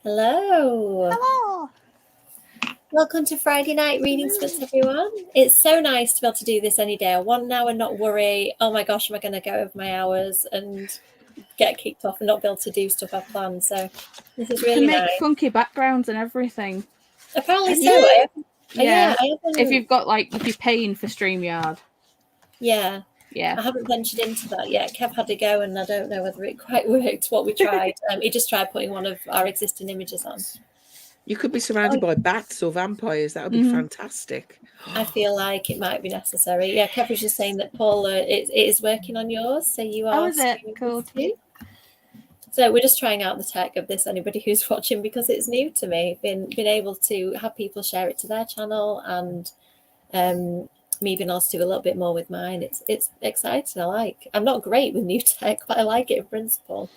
Hello. Hello. Welcome to Friday Night Reading Splits, everyone. It's so nice to be able to do this any day. I want now and not worry, oh my gosh, am I going to go over my hours and get kicked off and not be able to do stuff I've planned. So this is You really can make nice. funky backgrounds and everything. Apparently Have so. you? Yeah. If you've got if you're paying for StreamYard. Yeah. Yeah. I haven't ventured into that yet. Kev had a go and I don't know whether it quite worked what we tried. He just tried putting one of our existing images on. You could be surrounded by bats or vampires. That would be fantastic. I feel like it might be necessary. Yeah, Kev was just saying that Paul, it is working on yours, so you are. Oh, is it? Cool. Too. So we're just trying out the tech of this. Anybody who's watching, because it's new to me, been able to have people share it to their channel, and me being able to do a little bit more with mine. It's exciting. I'm not great with new tech, but I like it in principle.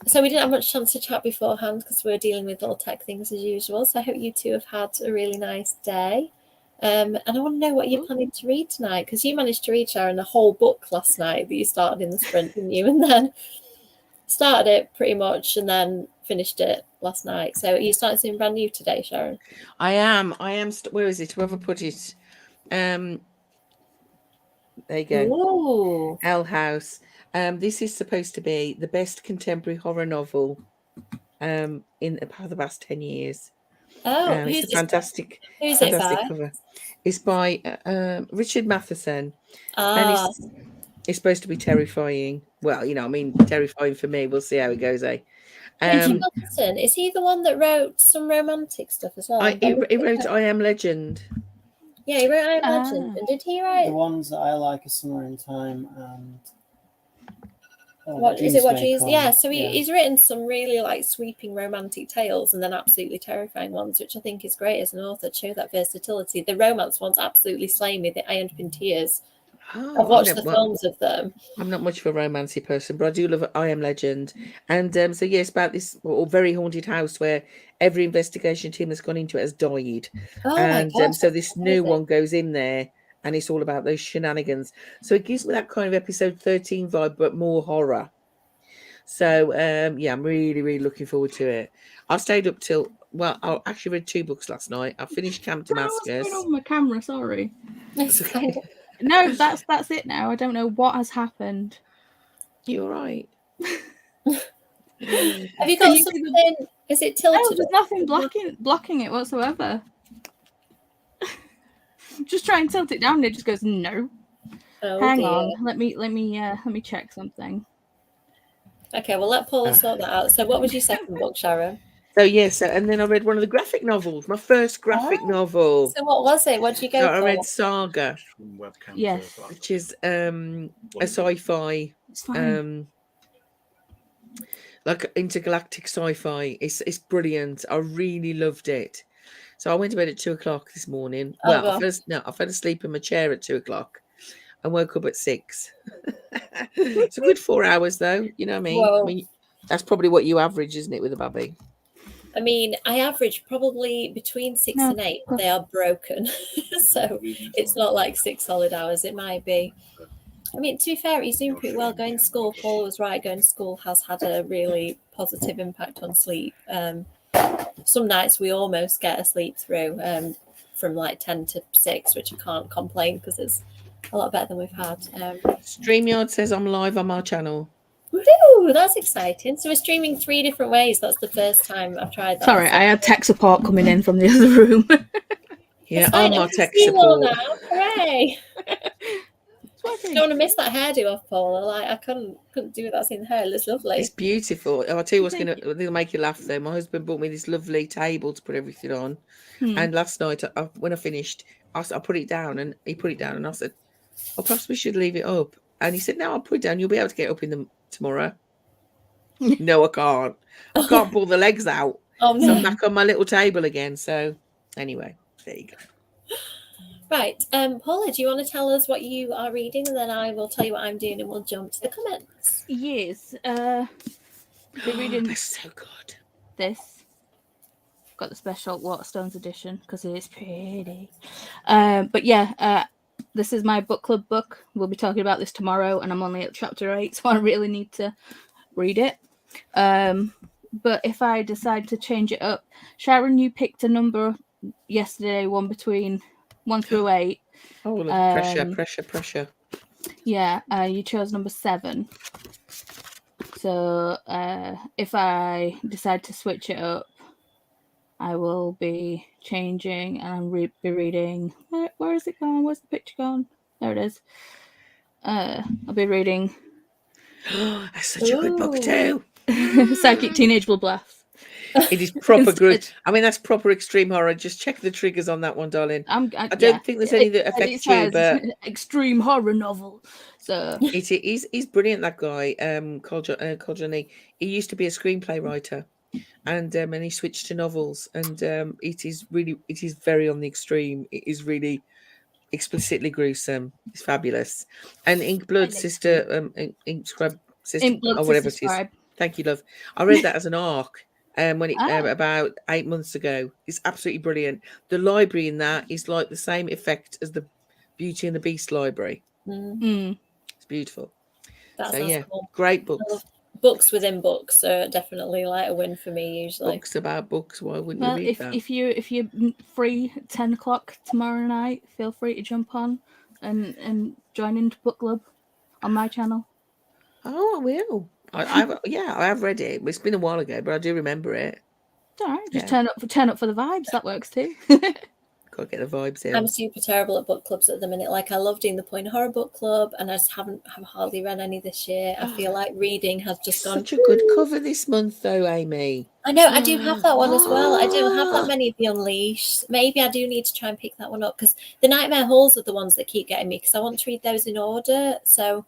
So we didn't have much chance to chat beforehand because we were dealing with all tech things as usual. So I hope you two have had a really nice day. And I want to know what you're planning to read tonight, because you managed to read, Sharon, the whole book last night that you started in the sprint, didn't you? And then started it pretty much and then finished it last night. So you started something brand new today, Sharon? I am. Where is it? Whoever put it? There you go. Ooh. L House. This is supposed to be the best contemporary horror novel in the past 10 years. Oh, it's a fantastic cover. It's by Richard Matheson. And it's supposed to be terrifying. Well, terrifying for me. We'll see how it goes, eh? Richard Matheson, is he the one that wrote some romantic stuff as well? He wrote I Am Legend. Yeah, he wrote I Am Legend. And did he write... The ones that I like are Summer in Time and... What Dreams? Yeah, so he's written some really sweeping romantic tales and then absolutely terrifying ones, which I think is great as an author to show that versatility. The romance ones absolutely slay me. I end up in tears. I've watched the films of them. I'm not much of a romancy person, but I do love I Am Legend. And so it's about this very haunted house where every investigation team that's gone into it has died. Oh, and my gosh, so this new one goes in there and it's all about those shenanigans. So it gives me that kind of episode 13 vibe, but more horror. So I'm really, really looking forward to it. I stayed up till I actually read 2 books last night. I finished Camp Damascus. What's going on with my camera? Sorry. It's okay. No, that's it now. I don't know what has happened. You're right. Have you got something? Is it tilted? No, there's nothing blocking it whatsoever. Just try and tilt it down and it just goes no. Oh, hang dear. on. Let me check something. Okay, well, let Paul sort that out. So what was your second book, Sharon? So and then I read one of the graphic novels, my first graphic novel. So what was it? What did you go for? I read Saga. Yes. Which is a sci-fi, like intergalactic sci-fi. It's brilliant. I really loved it. So I went to bed at 2:00 this morning. I fell asleep in my chair at 2:00 and woke up at 6. It's a good 4 hours though. You know what I mean? Whoa. I mean, that's probably what you average, isn't it, with a baby? I mean, I average probably between 6 and 8. They are broken. So it's not like 6 solid hours. It might be. I mean, to be fair, he's doing pretty well going to school. Paul was right. Going to school has had a really positive impact on sleep. Some nights we almost get a sleep through from 10 to 6, which I can't complain because it's a lot better than we've had. StreamYard says I'm live on my channel. Woohoo! That's exciting. So we're streaming 3 different ways. That's the first time I've tried that. Sorry, I had tech support coming in from the other room. Yeah, I'm my tech support. Now. Hooray! Don't want to miss that hairdo off, Paul. I couldn't do without seeing the hair. It looks lovely. It's beautiful. I'll tell you what's gonna make you laugh though. My husband bought me this lovely table to put everything on. And last night when I finished, I put it down and he put it down and I said, I possibly should leave it up. And he said, no, I'll put it down. You'll be able to get up tomorrow. No, I can't. I can't pull the legs out. So I'm back on my little table again. So anyway, there you go. Right. Paula, do you want to tell us what you are reading? And then I will tell you what I'm doing and we'll jump to the comments. Yes. They're reading That's so good. This. Got the special Waterstones edition because it is pretty. But yeah, this is my book club book. We'll be talking about this tomorrow, and I'm only at chapter 8, so I really need to read it. but if I decide to change it up, Sharon, you picked a number yesterday, one between 1 through 8. Oh, look, pressure. Yeah, you chose number 7. So if I decide to switch it up, I will be changing, and I'll be reading. Where is it gone? Where's the picture gone? There it is. I'll be reading That's such a good book too. Psychic Teenage Bloodbath. It is proper good. I mean, that's proper extreme horror. Just check the triggers on that one, darling. I don't think there's any that affect you, but extreme horror novel. So he's brilliant. That guy, Col Johnny. He used to be a screenplay writer, and he switched to novels. And it is very on the extreme. It is really explicitly gruesome. It's fabulous. And Ink Blood Sister, Ink Scrub Sister, or whatever it is. Thank you, love. I read that as an arc. When it about 8 months ago. It's absolutely brilliant. The library in that is like the same effect as the Beauty and the Beast library. It's beautiful. Cool. Great books. Books within books are definitely like a win for me usually. Books about books. Why wouldn't you read that? If you're free 10 o'clock tomorrow night, feel free to jump on and join into book club on my channel. Oh, I will. I have read it. It's been a while ago, but I do remember it. All right, just turn up for the vibes. That works too. Got to get the vibes in. I'm super terrible at book clubs at the minute. Like I love doing the Point Horror book club, and I just have hardly read any this year. I feel like reading has just gone. Such a good cover this month, though, Amy. I know. I do have that one as well. I don't have that many of the Unleashed. Maybe I do need to try and pick that one up because the Nightmare Halls are the ones that keep getting me because I want to read those in order. So.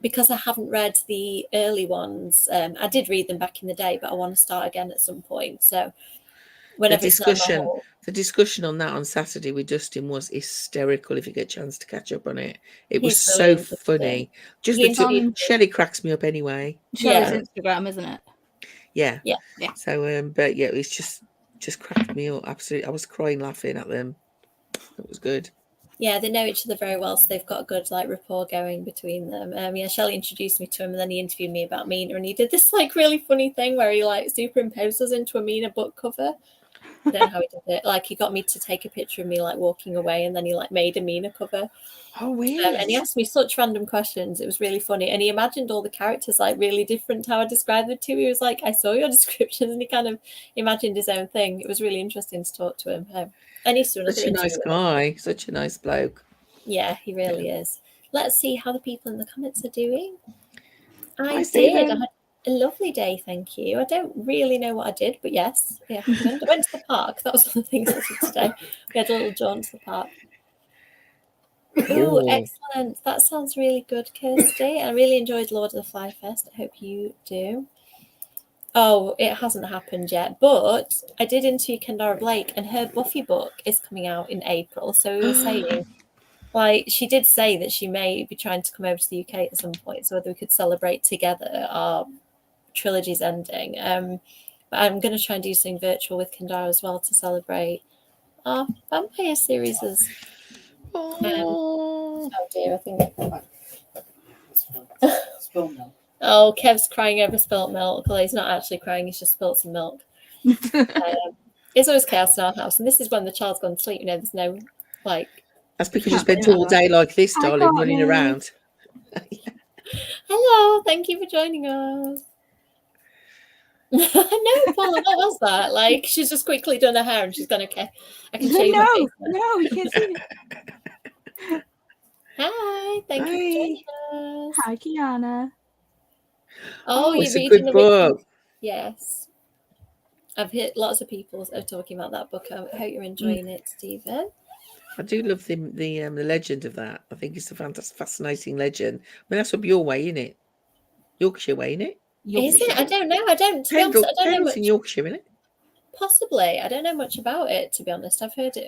Because I haven't read the early ones, I did read them back in the day, but I want to start again at some point. So, whenever the discussion on that on Saturday with Dustin was hysterical. If you get a chance to catch up on it, it was so funny. Just Shelley cracks me up anyway. Shelley's Instagram, isn't it? Yeah. So, but yeah, it was just cracked me up. Absolutely, I was crying laughing at them. It was good. Yeah, they know each other very well, so they've got a good like rapport going between them. Shelley introduced me to him, and then he interviewed me about Mina, and he did this like really funny thing where he like superimposes into a Mina book cover. I don't know how he did it. Like he got me to take a picture of me like walking away, and then he like made a Mina cover. Oh, weird! And he asked me such random questions. It was really funny, and he imagined all the characters like really different to how I described them to. He was like, "I saw your descriptions," and he kind of imagined his own thing. It was really interesting to talk to him. And he's such a nice guy, such a nice bloke. Yeah, he really is. Let's see how the people in the comments are doing. I had a lovely day, thank you. I don't really know what I did, but yes, yeah, I went to the park. That was one of the things I did today. We had a little jaunt to the park. Oh, excellent. That sounds really good, Kirsty. I really enjoyed Lord of the Fly Fest. I hope you do. Oh, it hasn't happened yet, but I did interview Kendara Blake, and her Buffy book is coming out in April. So we were saying, like, she did say that she may be trying to come over to the UK at some point, so whether we could celebrate together our trilogy's ending. But I'm going to try and do something virtual with Kendara as well to celebrate our vampire series. Oh dear, I think. Spilt milk. Oh, Kev's crying over spilt milk. Well, he's not actually crying, he's just spilt some milk. It's always chaos in our house, and this is when the child's gone to sleep. You know, there's no, like... That's because you spent all day like this, darling, running around. Hello, thank you for joining us. No, Paula, what was that? Like, she's just quickly done her hair, and she's gone, okay, I can show you my face now. No, you can't see it. Hi, thank you for joining us. Hi, Kiana. Oh, you're it's a reading good book. Yes. I've heard lots of people are talking about that book. I hope you're enjoying it, Stephen. I do love the legend of that. I think it's a fantastic, fascinating legend. I mean, that's up your way, isn't it? Yorkshire way, isn't it? Is it? I don't know. I don't. To be honest, I don't know much. In Yorkshire, isn't it? Possibly. I don't know much about it, to be honest. I've heard it.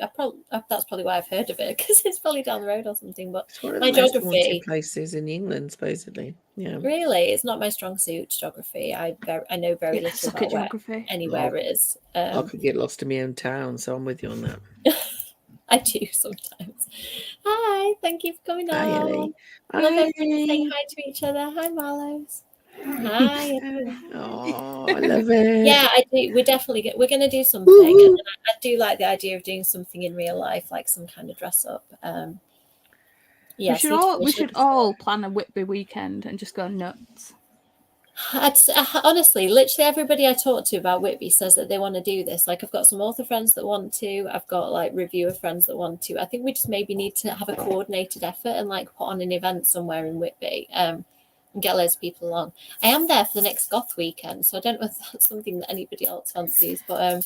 That's probably why I've heard of it, because it's probably down the road or something. But it's one of my the most geography haunted places in England, supposedly. Yeah. Really, it's not my strong suit. Geography. I know very little about geography. Anywhere is. I could get lost in my own town, so I'm with you on that. I do sometimes. Hi, thank you for coming Hi, on. Ellie. Love everyone saying hi to each other. Hi, Marlos. Hi. Oh, I love it. Yeah, I do. We're going to do something. Woo-hoo. And I do like the idea of doing something in real life, like some kind of dress up. Yeah, we should all plan a Whitby weekend and just go nuts. Honestly, literally everybody I talk to about Whitby says that they want to do this. Like, I've got some author friends that want to. I've got like reviewer friends that want to. I think we just maybe need to have a coordinated effort and like put on an event somewhere in Whitby. And get loads of people along. I am there for the next Goth weekend, so I don't know if that's something that anybody else fancies. But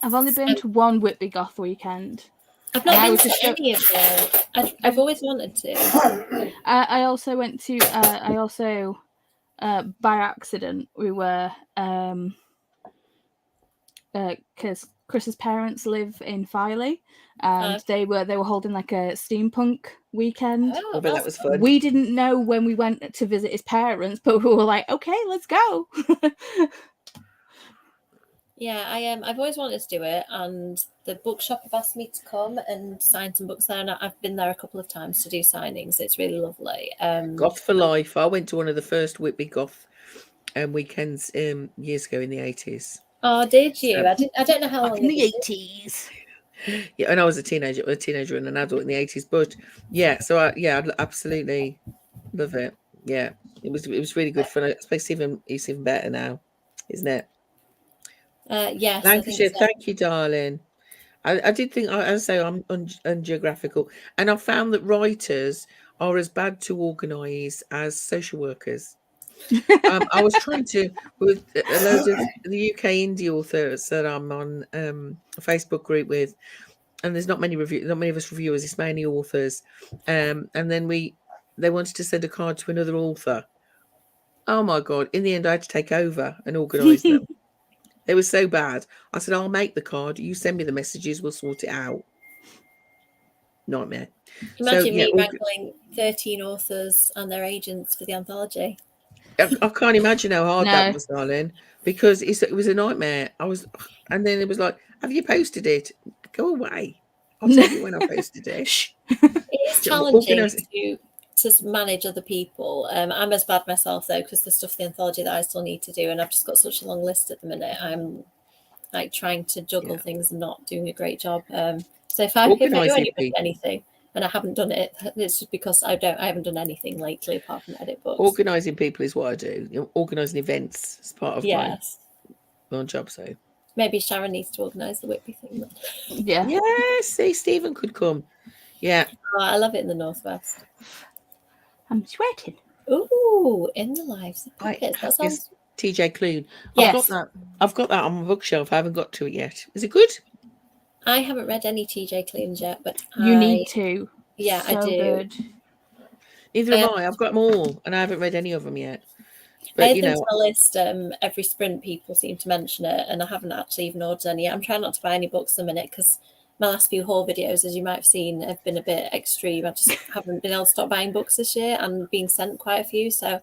I've only been to one Whitby Goth weekend. I've not been to any of them. I've always wanted to. I also went to. By accident, we were because Chris's parents live in Filey, and they were holding like a steampunk weekend. Oh, but that was fun. We didn't know when we went to visit his parents, but we were like, okay, let's go. Yeah, I've always wanted to do it, and the bookshop have asked me to come and sign some books there, and I've been there a couple of times to do signings. It's really lovely. Goth for life. I went to one of the first Whitby Goth weekends years ago in the 80s. Oh, did you? I don't know how long in the 80s. Yeah, and I was a teenager and an adult in the 80s. But yeah, so I'd absolutely love it. Yeah, it was really good fun. I suppose it's even better now, isn't it? Yes. Lancashire, thank you, darling. I did think, as I say, I'm ungeographical, and I found that writers are as bad to organise as social workers. I was trying to, with a load of the UK indie authors that I'm on a Facebook group with, and there's not many of us reviewers, it's mainly authors. And then they wanted to send a card to another author. Oh my God. In the end, I had to take over and organise them. They were so bad. I said, I'll make the card. You send me the messages. We'll sort it out. Nightmare. Imagine me wrangling 13 authors and their agents for the anthology. I can't imagine how hard that was, darling, because it was a nightmare. And then it was like, have you posted it? Go away. I'll tell you when I posted it. It is challenging to manage other people. I'm as bad myself though, because the stuff for the anthology that I still need to do, and I've just got such a long list at the minute. I'm like trying to juggle things and not doing a great job. So if I do anything and I haven't done it, it's just because I haven't done anything lately apart from edit books. Organising people is what I do. Organising events is part of my job. So maybe Sharon needs to organise the Whitby thing then. Yeah. Yes, see, Stephen could come. Yeah. Oh, I love it in the Northwest. I'm sweating. Ooh, In the Lives of Puppets. That sounds... TJ Clune. Yes. I've got that on my bookshelf. I haven't got to it yet. Is it good? I haven't read any TJ Clunes yet, but you need to. Yeah, so I do. Good. Neither have I. I've got them all, and I haven't read any of them yet. But, I add them to my list. Every sprint, people seem to mention it, and I haven't actually even ordered any yet. I'm trying not to buy any books at the minute because my last few haul videos, as you might have seen, have been a bit extreme. I just haven't been able to stop buying books this year and being sent quite a few. So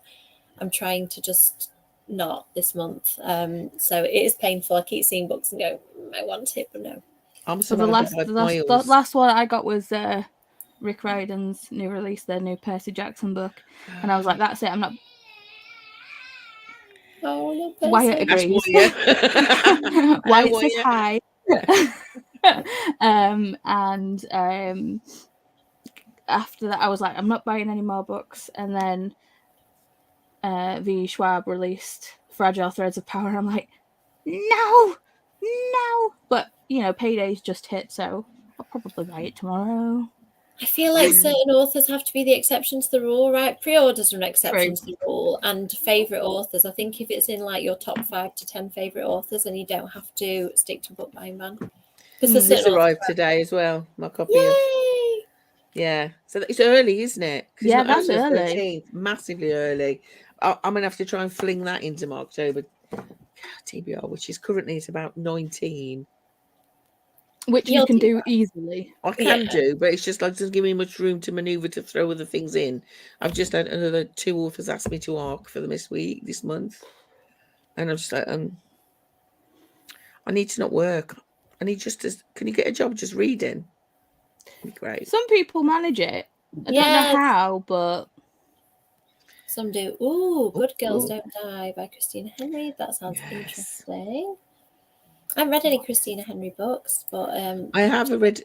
I'm trying to just not this month. So it is painful. I keep seeing books and go, I want it, but no. The last one I got was Rick Riordan's new release, their new Percy Jackson book. And I was like, that's it. I'm not... Oh, no, Percy. Wyatt agrees. Wyatt says hi. And after that I was like, I'm not buying any more books. And then V. Schwab released Fragile Threads of Power. I'm like, no, but payday's just hit, so I'll probably buy it tomorrow. I feel like certain authors have to be the exception to the rule, right? Pre-orders are an exception to the rule, and favorite authors. I think if it's in like your top 5 to 10 favorite authors, then you don't have to stick to a book buying ban. This arrived today as well. My copy. Yay! Yeah, so it's early, isn't it? Yeah, that's early. 13th, massively early. I'm gonna have to try and fling that into my October TBR, which is currently at about 19. Which you can do easily. I can do, but it's just like doesn't give me much room to maneuver to throw other things in. I've just had another 2 authors ask me to arc for them this month, and I'm just like, I need to not work. I need can you get a job just reading? That'd be great. Some people manage it. I don't know how, but Some do. Ooh, Good Girls Ooh. Don't Die by Christina Henry. That sounds Yes. interesting. I haven't read any Christina Henry books, but I have read.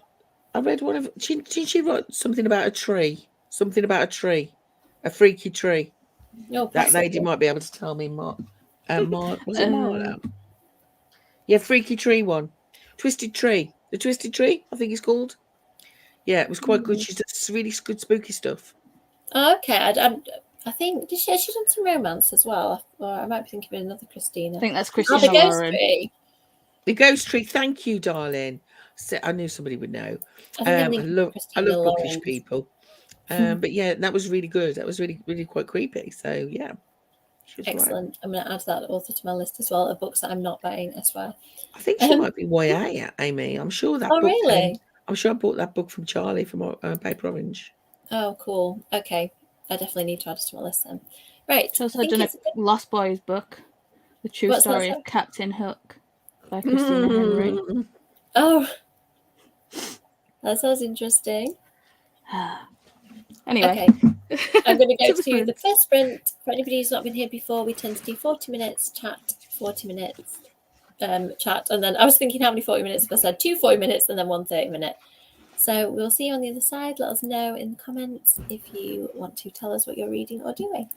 I read one of. She wrote something about a tree. Something about a tree, a freaky tree. no, That lady possibly. might be able to tell me more. Was it Uh, Marla? Yeah, freaky tree one. Twisted Tree. The Twisted Tree, I think it's called. Yeah, it was quite good. She's done really good spooky stuff. Oh, okay. I think she done some romance as well, or I might be thinking of another Christina. I think that's Oh, Christina the Ghost Lauren. Tree. The Ghost Tree. Thank you, darling. I knew somebody would know. I think I'm I thinking of love Christina bookish Lauren. people. But yeah, that was really good. That was really quite creepy. So yeah, she was right. Excellent. I'm going to add that author to my list as well of books that I'm not buying, I swear. I think she might be YA, Amy. I'm sure that Oh, book. really? I'm sure I bought that book from Charlie from Paper Orange. Oh, cool. Okay. I definitely need to add it to my list then. Right. She's also done a Lost Boys book, The True What's that, Story sorry? of Captain Hook by Christina Henry. Oh, that sounds interesting. Anyway, Okay. I'm going to go To the to the sprint. first sprint. For anybody who's not been here before, we tend to do 40 minutes chat, 40 minutes chat. And then I was thinking how many 40 minutes, but I said 2 40 minutes and then 1 30-minute. So we'll see you on the other side. Let us know in the comments if you want to tell us what you're reading or doing.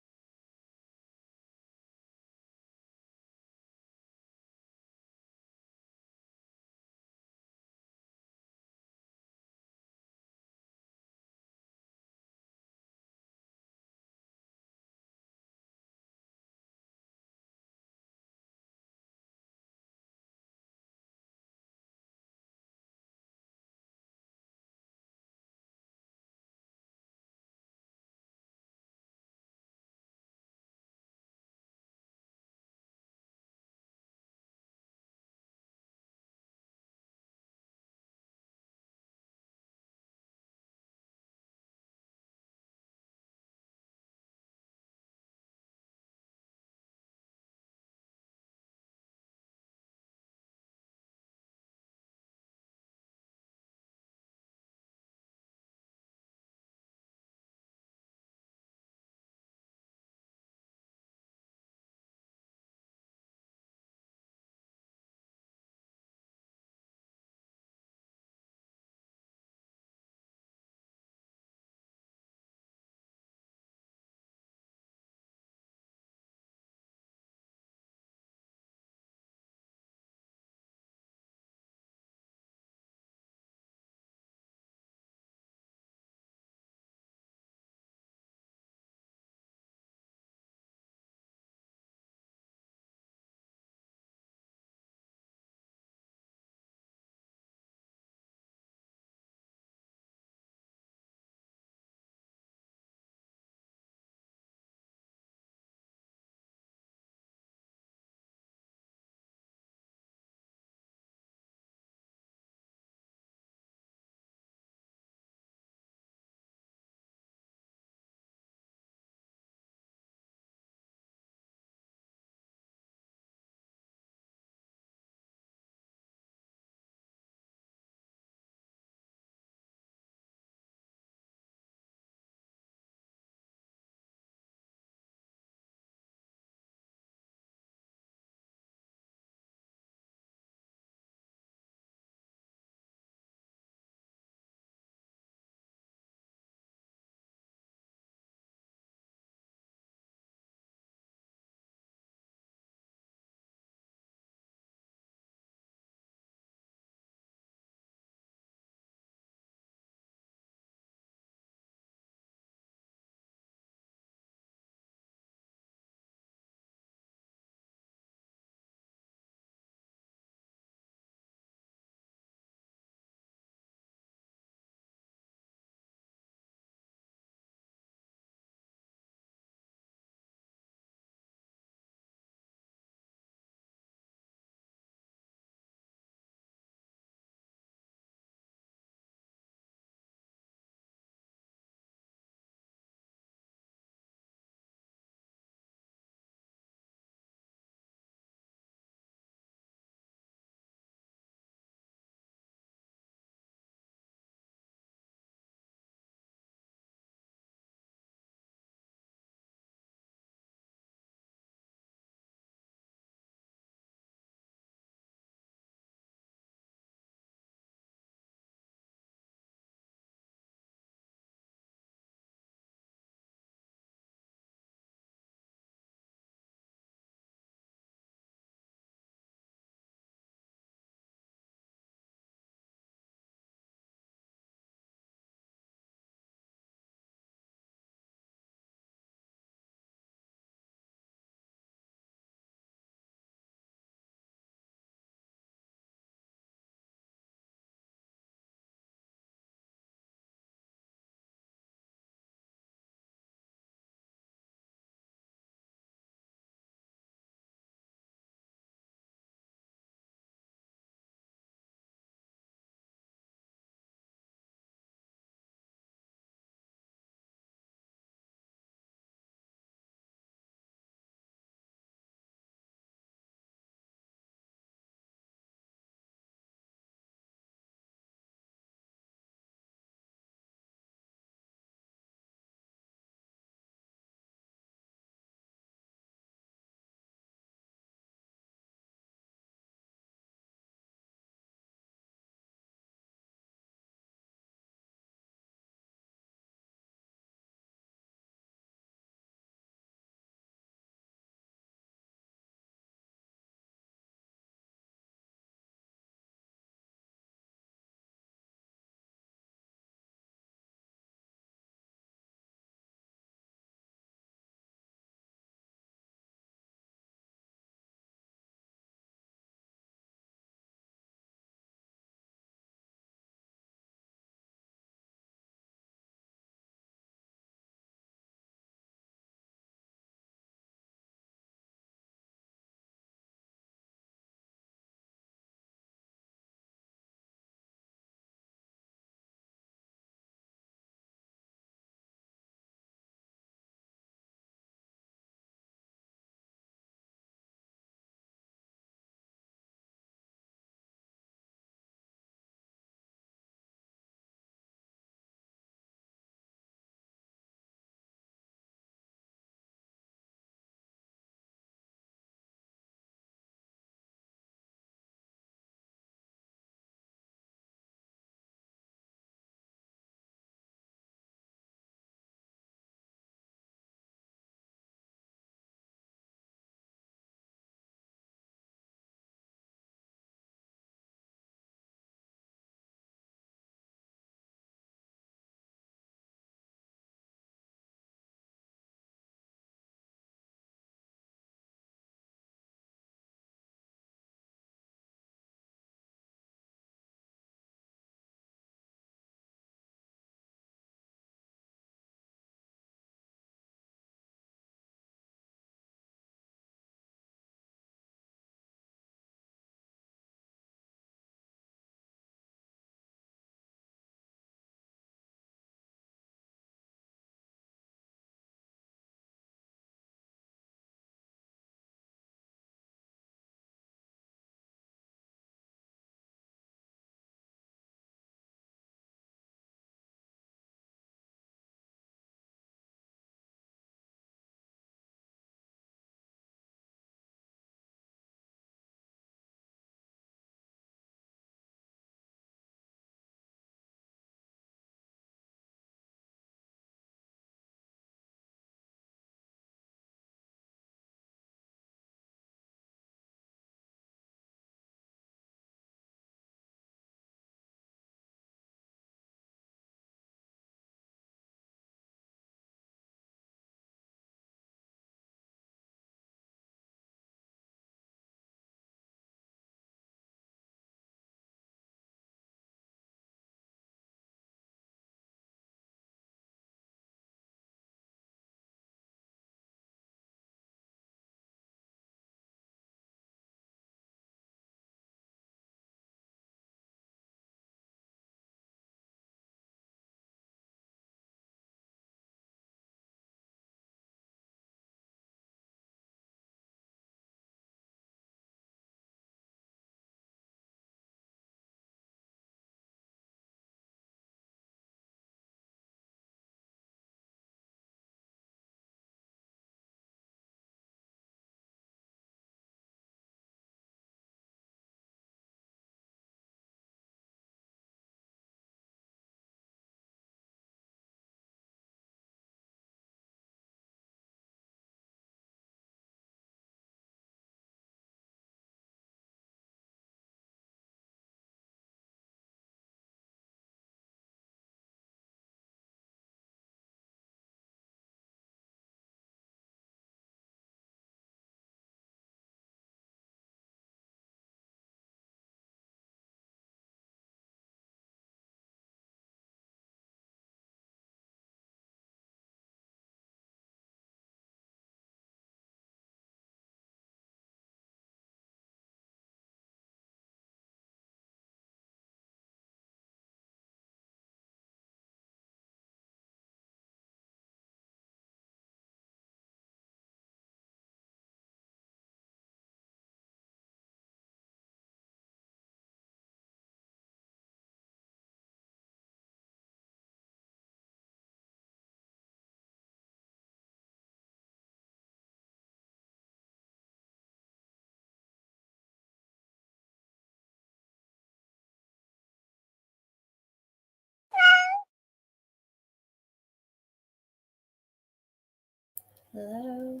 Hello.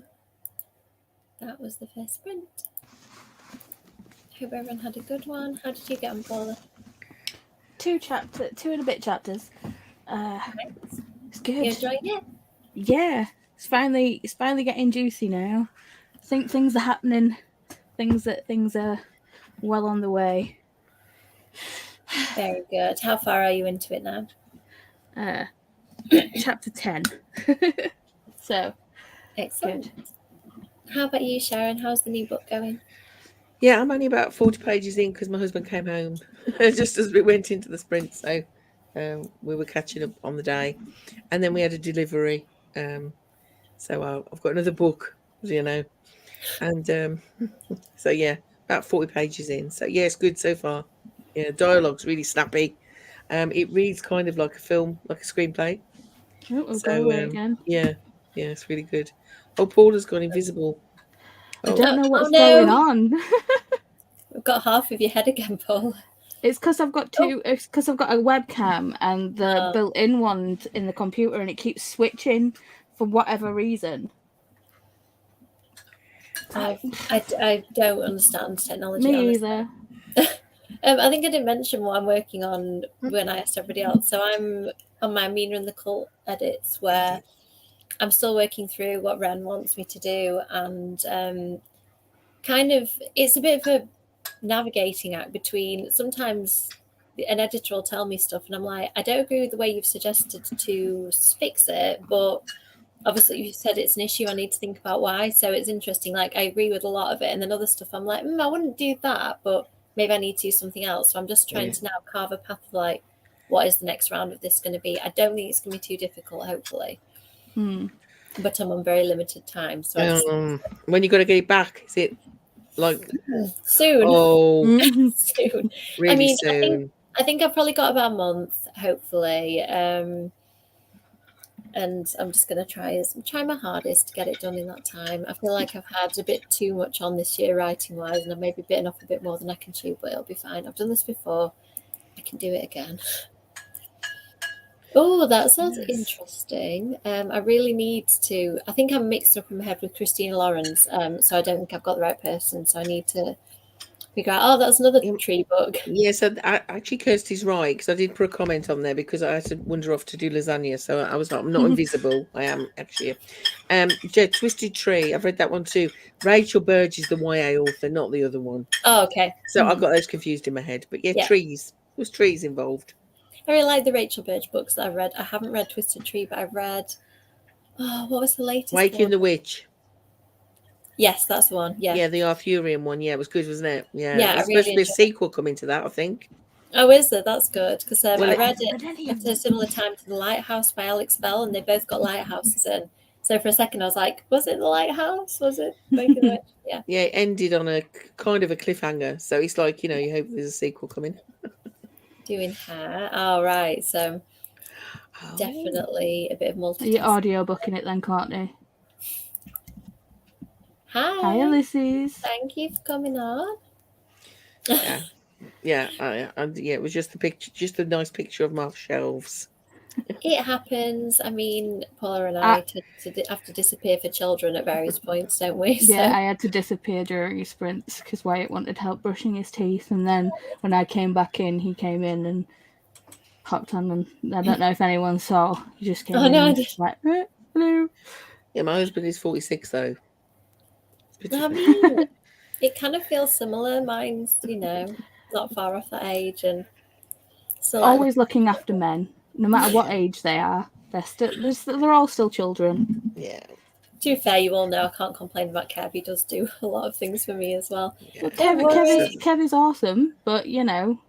That was the first sprint. Hope everyone had a good one. How did you get on, Paula? 2 and a bit chapters. It's good. You enjoying it? Yeah, it's finally getting juicy now. I think things are happening. Things are well on the way. Very good. How far are you into it now? Chapter 10. So Excellent. How about you, Sharon? How's the new book going? Yeah, I'm only about 40 pages in because my husband came home just as we went into the sprint. So we were catching up on the day. And then we had a delivery. So I've got another book, you know. And so, yeah, about 40 pages in. So, yeah, it's good so far. Yeah, dialogue's really snappy. It reads kind of like a film, like a screenplay. Oh, we'll go away again. Yeah, it's really good. Oh, Paula's gone invisible. I don't know what's no. going on. We've got half of your head again, Paul. It's because I've got It's because I've got a webcam and the built-in one in the computer, and it keeps switching for whatever reason. I don't understand technology. Me honestly. either. I think I didn't mention what I'm working on when I asked everybody else. So I'm on my Mina and the Cult edits, where I'm still working through what Ren wants me to do, and kind of it's a bit of a navigating act between sometimes an editor will tell me stuff and I'm like, I don't agree with the way you've suggested to fix it, but obviously you said it's an issue, I need to think about why. So it's interesting, like I agree with a lot of it, and then other stuff I'm like, I wouldn't do that, but maybe I need to do something else. So I'm just trying to now carve a path of like, what is the next round of this going to be? I don't think it's going to be too difficult, hopefully. But I'm on very limited time. So when you got to get it back, is it like soon? Oh, soon. Really soon. I think I've probably got about a month, hopefully. And I'm just going to try my hardest to get it done in that time. I feel like I've had a bit too much on this year writing-wise, and I've maybe bitten off a bit more than I can chew, but it'll be fine. I've done this before. I can do it again. Oh, that sounds interesting. I really need to... I think I'm mixed up in my head with Christina Lawrence, so I don't think I've got the right person, so I need to figure out, that's another tree book. Yes, actually Kirsty's right, because I did put a comment on there because I had to wander off to do lasagna, so I was not, I'm not invisible. I am actually. Twisted Tree, I've read that one too. Rachel Burge is the YA author, not the other one. Oh, okay. So I've got those confused in my head, but trees. There was trees involved. I really like the Rachel Burge books that I've read. I haven't read Twisted Tree, but I've read, what was the latest Waking the Witch. Yes, that's the one. Yeah. Yeah, the Arthurian one. Yeah, it was good, wasn't it? Yeah. Yeah, There's supposed to be a sequel coming to that, I think. Oh, is there? That's good. Because I read it at a similar time to The Lighthouse by Alex Bell, and they both got lighthouses in. So for a second I was like, was it The Lighthouse? Was it Waking the Witch? Yeah. Yeah, it ended on a kind of a cliffhanger. So it's like, you hope there's a sequel coming. Doing hair. Oh, right. So definitely a bit of multitasking. You're audiobooking it then, can't you? Hi, Ulysses. Thank you for coming on. Yeah. It was just the picture, just a nice picture of my shelves. It happens. I mean, Paula and I have to disappear for children at various points, don't we? Yeah, I had to disappear during his sprints because Wyatt wanted help brushing his teeth, and then when I came back in, he came in and popped on, and I don't know if anyone saw. He just came in no, and just like, hello. Yeah, my husband is 46 though. I mean, it kind of feels similar. Mine's, not far off that age, and so always looking after men. No matter what age they are, they're all still children. Yeah. To be fair, you all know I can't complain about Kev. He does do a lot of things for me as well. Yeah. Kev is awesome, but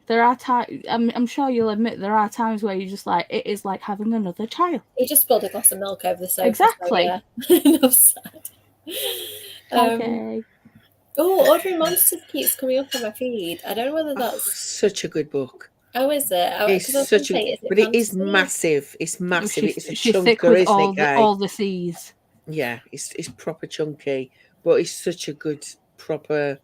there are times. I'm sure you'll admit there are times where you're just like, it is like having another child. He just spilled a glass of milk over the sofa. Exactly. So, enough said. Okay. Oh, Ordinary Monsters keeps coming up on my feed. I don't know whether that's such a good book. Oh, is it? It's such a, but it is massive. It's massive. It's a chunker, with isn't it? all the C's. Yeah, it's proper chunky, but it's such a good proper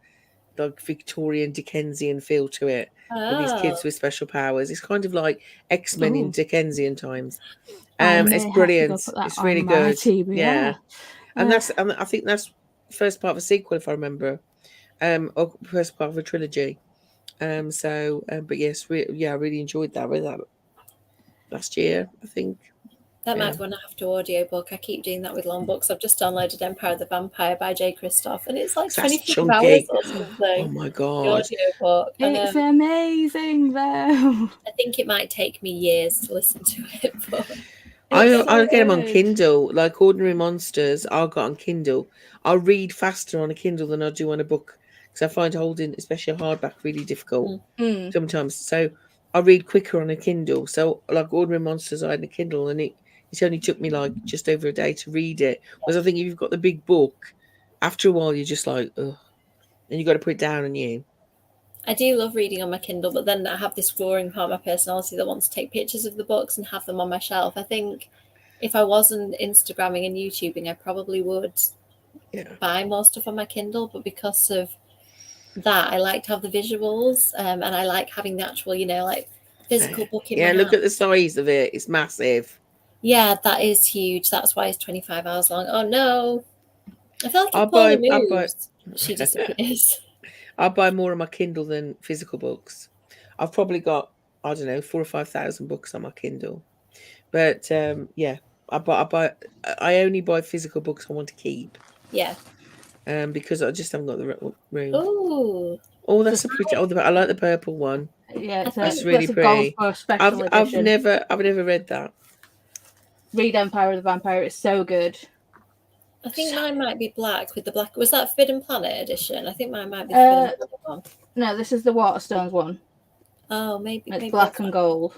like Victorian Dickensian feel to it. With these kids with special powers. It's kind of like X-Men in Dickensian times. It's brilliant. It's really good. TBR. And I think that's first part of a sequel, if I remember, or first part of a trilogy. But yes, I really enjoyed that. I read that last year, I think. That Yeah. might be when I have to audiobook. I keep doing that with long books. I've just downloaded Empire of the Vampire by Jay Kristoff, and it's like So that's 25 chunky. hours or Oh something. my The god! audiobook. And, It's amazing, though. I think it might take me years to listen to it, but I'll so get them on good. Kindle, like Ordinary Monsters. I'll got on Kindle. I'll read faster on a Kindle than I do on a book because I find holding, especially a hardback, really difficult sometimes. So I read quicker on a Kindle. So like Ordinary Monsters, I had a Kindle, and it only took me like just over a day to read it. Whereas I think if you've got the big book, after a while you're just like, ugh, and you got to put it down on you. I do love reading on my Kindle, but then I have this growing part of my personality that wants to take pictures of the books and have them on my shelf. I think if I wasn't Instagramming and YouTubing, I probably would buy more stuff on my Kindle, but because of that, I like to have the visuals, and I like having the actual, like physical book in my look hand. at the size of it. It's massive. Yeah, that is huge. That's why it's 25 hours long. Oh no. I feel like if Paula moves, she disappears. I'll buy more on my Kindle than physical books. I've probably got, I don't know, 4,000 or 5,000 books on my Kindle. But I only buy physical books I want to keep. Yeah. Because I just haven't got the room. Oh, that's a pretty. I like the purple one. Yeah, that's really pretty. I've never read that. Read Empire of the Vampire. It's so good. I think mine might be black with the black. Was that Forbidden Planet edition? I think mine might be the Forbidden Planet one. No, this is the Waterstones one. Oh, maybe. It's maybe black and gold.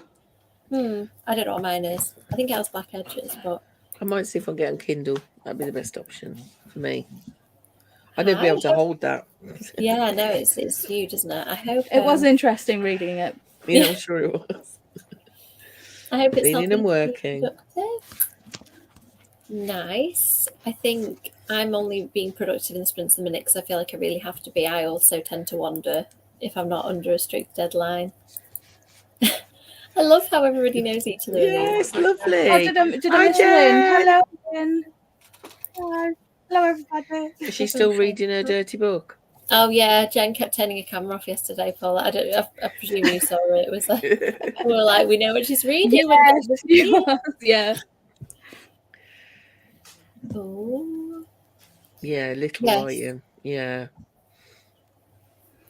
I don't know what mine is. I think it has black edges, but I might see if I can get on Kindle. That'd be the best option for me. I'd never be able to hold that. Yeah, no, it's huge, isn't it? I hope it was interesting reading it. Yeah, I'm sure it was. I hope it's cleaning and working. Nice. I think I'm only being productive in sprints a minute because I feel like I really have to be. I also tend to wander if I'm not under a strict deadline. I love how everybody knows each other. Yeah, it's lovely. Oh, did I miss Lynn? Hello, Lynn. Hello, everybody. Is she still reading her dirty book? Oh yeah, Jen kept turning her camera off yesterday, Paul. I presume you saw it. It was like we were like, we know what she's reading. Yeah. Oh. Yeah, Little Lion. Yeah.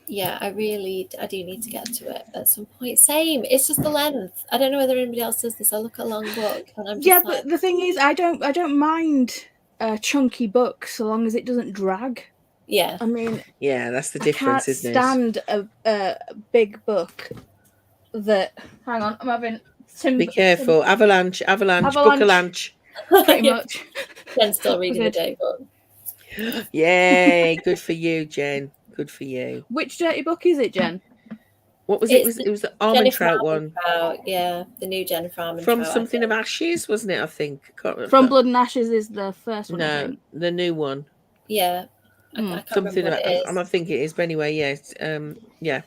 Yeah, I do need to get to it at some point. Same. It's just the length. I don't know whether anybody else does this. I look at a long book and I'm just but the thing is, I don't mind a chunky book so long as it doesn't drag. Yeah. I mean, yeah, that's the difference, isn't it? I can't stand a big book that. Hang on, I'm having. Be careful! Avalanche, book-a-lanche. Pretty much. Jen's still reading the day book. Yay! Good for you, Jen. Good for you. Which dirty book is it, Jen? What was it? It was the Armentrout one. Yeah, the new Jennifer Armentrout. From Something of Ashes, wasn't it? I think. From Blood and Ashes is the first one. No, the new one. Yeah. I can't Something remember what it is. I think it is, but anyway, yes. Yeah.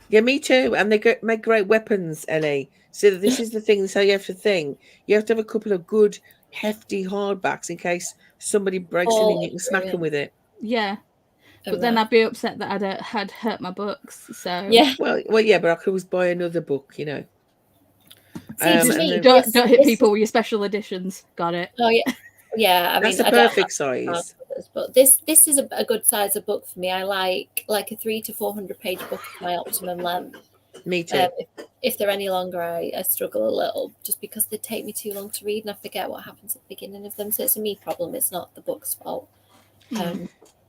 Yeah, me too. And they make great weapons, Ellie. So this is the thing. This is how you have to think. You have to have a couple of good, hefty hardbacks in case somebody breaks in and you can smack them with it. Yeah. But then I'd be upset that I had hurt my books. So yeah. Well, yeah, but I could always buy another book, you know. Don't hit people with your special editions. Got it. Oh yeah, yeah. I mean, that's the perfect size. But this is a good size of book for me. I like a 300 to 400 page book is my optimum length. Me too. If they're any longer, I struggle a little just because they take me too long to read and I forget what happens at the beginning of them. So it's a me problem. It's not the book's fault.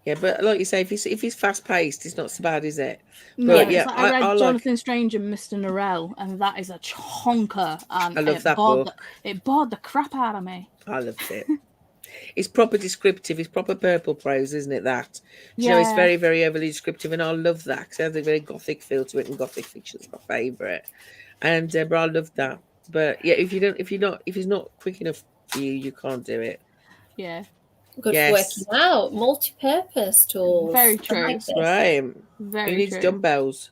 Yeah, but like you say, if he's fast paced, it's not so bad, is it? No, but yeah, I read Jonathan Strange and Mr. Norrell, and that is a chonker. And I love that book. It bored the crap out of me. I loved it. It's proper descriptive. It's proper purple prose, isn't it? That you know, it's very, very overly descriptive, and I love that because it has a very gothic feel to it, and gothic fiction's my favourite. And but I love that. But yeah, if it's not quick enough for you, you can't do it. Yeah. Good for working out. Multi-purpose tools. Very true. That's right. Very Who needs true. dumbbells?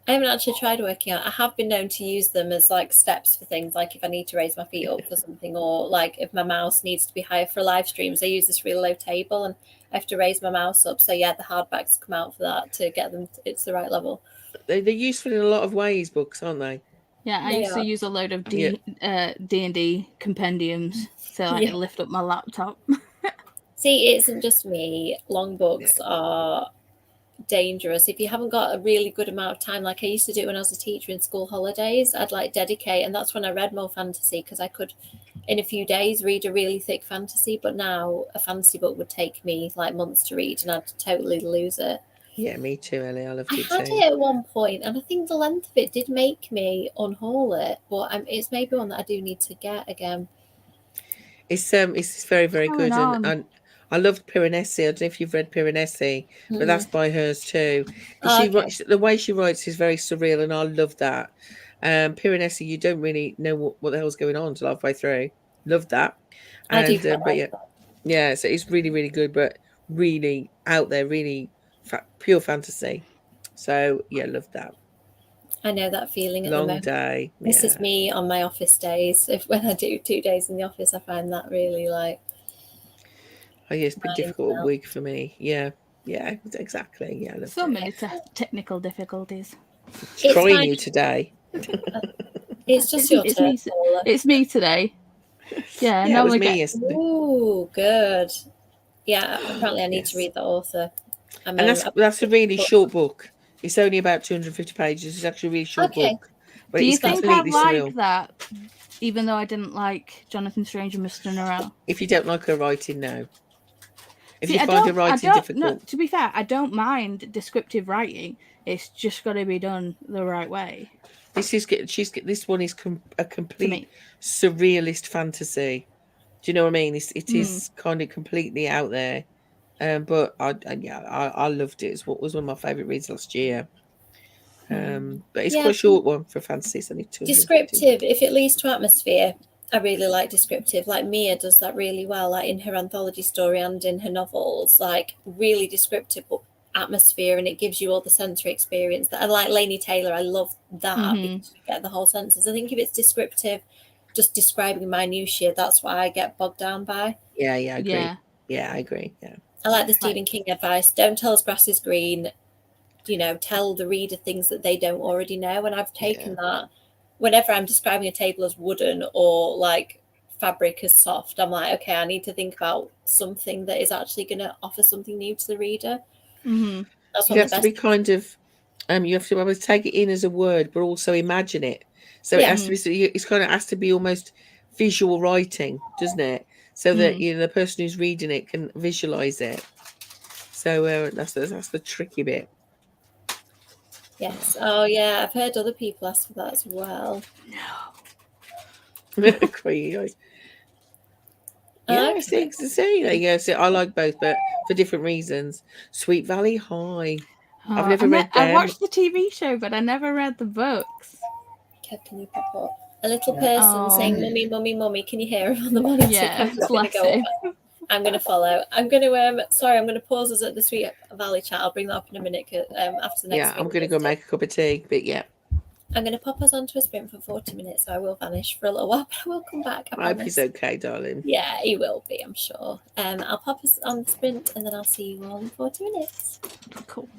I haven't actually tried working out. I have been known to use them as like steps for things, like if I need to raise my feet up for something, or like if my mouse needs to be higher for live streams, I use this really low table and I have to raise my mouse up. So yeah, the hardbacks come out for that to get them. It's the right level. They're useful in a lot of ways, books, aren't they? Yeah, I They used to are. use a load of Yeah. D&D compendiums so I Yeah. could lift up my laptop. See, it isn't just me. Long books are dangerous if you haven't got a really good amount of time. Like I used to do it when I was a teacher in school holidays. I'd like dedicate, and that's when I read more fantasy, because I could in a few days read a really thick fantasy. But now a fantasy book would take me like months to read and I'd totally lose it. Yeah, me too, Ellie. I loved I it had too. it at one point, and I think the length of it did make me unhaul it, but it's maybe one that I do need to get again. It's very, very Going good, on? and I loved Piranesi. I don't know if you've read Piranesi, but that's by hers too. Oh, okay. The way she writes is very surreal, and I love that. Piranesi, you don't really know what the hell's going on till halfway through. Love that, I do and quite but like yeah, that. yeah. So it's really, really good, but really out there, really pure fantasy. So yeah, love that. I know that feeling at the Long moment. day. This is Yeah. me on my office days. If when I do 2 days in the office, I find that really like Oh yeah, it's been grinds difficult out. week for me. Yeah, yeah, exactly. Yeah, I loved So it. many technical difficulties. It's It's trying fine. you today. It's just your It's turn, me. Paula. It's me today. Yeah, Yeah, no it was one me get. yesterday. Ooh, good. Yeah, apparently I need to Yes. read the author. And that's a really short book. It's only about 250 pages. It's actually a really short Okay. book. But Do you it's think I completely like surreal. that? Even though I didn't like Jonathan Strange and Mr. Norrell. If you don't like her writing, no. If See, you I find her don't. I writing don't. No, difficult, to be fair, I don't mind descriptive writing. It's just got to be done the right way. this one is a To complete me, surrealist fantasy. Do you know what I mean? It is kind of completely out there. But I loved it. It's what was one of my favourite reads last year. But it's Yeah, quite a short one for fantasy. It's only 250. descriptive. If it leads to atmosphere, I really like descriptive. Like Mia does that really well, like in her anthology story and in her novels, like really descriptive but atmosphere, and it gives you all the sensory experience. And like Laini Taylor, I love that because you get the whole senses. I think if it's descriptive, just describing minutiae, that's what I get bogged down by. Yeah, I agree. Yeah. Yeah, I agree. Yeah. I like the Stephen King advice: don't tell us grass is green. Tell the reader things that they don't already know. And I've taken that whenever I'm describing a table as wooden or like fabric as soft, I'm like, okay, I need to think about something that is actually going to offer something new to the reader. That's You one of have the to best. be kind of, you have to be able to take it in as a word, but also imagine it. So it Yeah. has to be. It's kind of has to be almost visual writing, doesn't it? So that the person who's reading it can visualize it. So that's the tricky bit. Yes. Oh yeah, I've heard other people ask for that as well. Queer guys. Okay. Yeah, see, I like both, but for different reasons. Sweet Valley High. I've never read them. I watched the TV show, but I never read the books. Kev, can you pop up? A little person saying, "Mummy, mummy, mummy." Can you hear him on the monitor? Yeah, I'm just going to go. I'm going to follow. I'm going to. Sorry, I'm going to pause us at the Sweet Valley chat. I'll bring that up in a minute. After the next. Yeah, I'm going to go make a cup of tea. But yeah, I'm going to pop us onto a sprint for 40 minutes, so I will vanish for a little while, but I will come back. I hope promise. he's okay, darling. Yeah, he will be, I'm sure. I'll pop us on the sprint, and then I'll see you all in 40 minutes. Cool.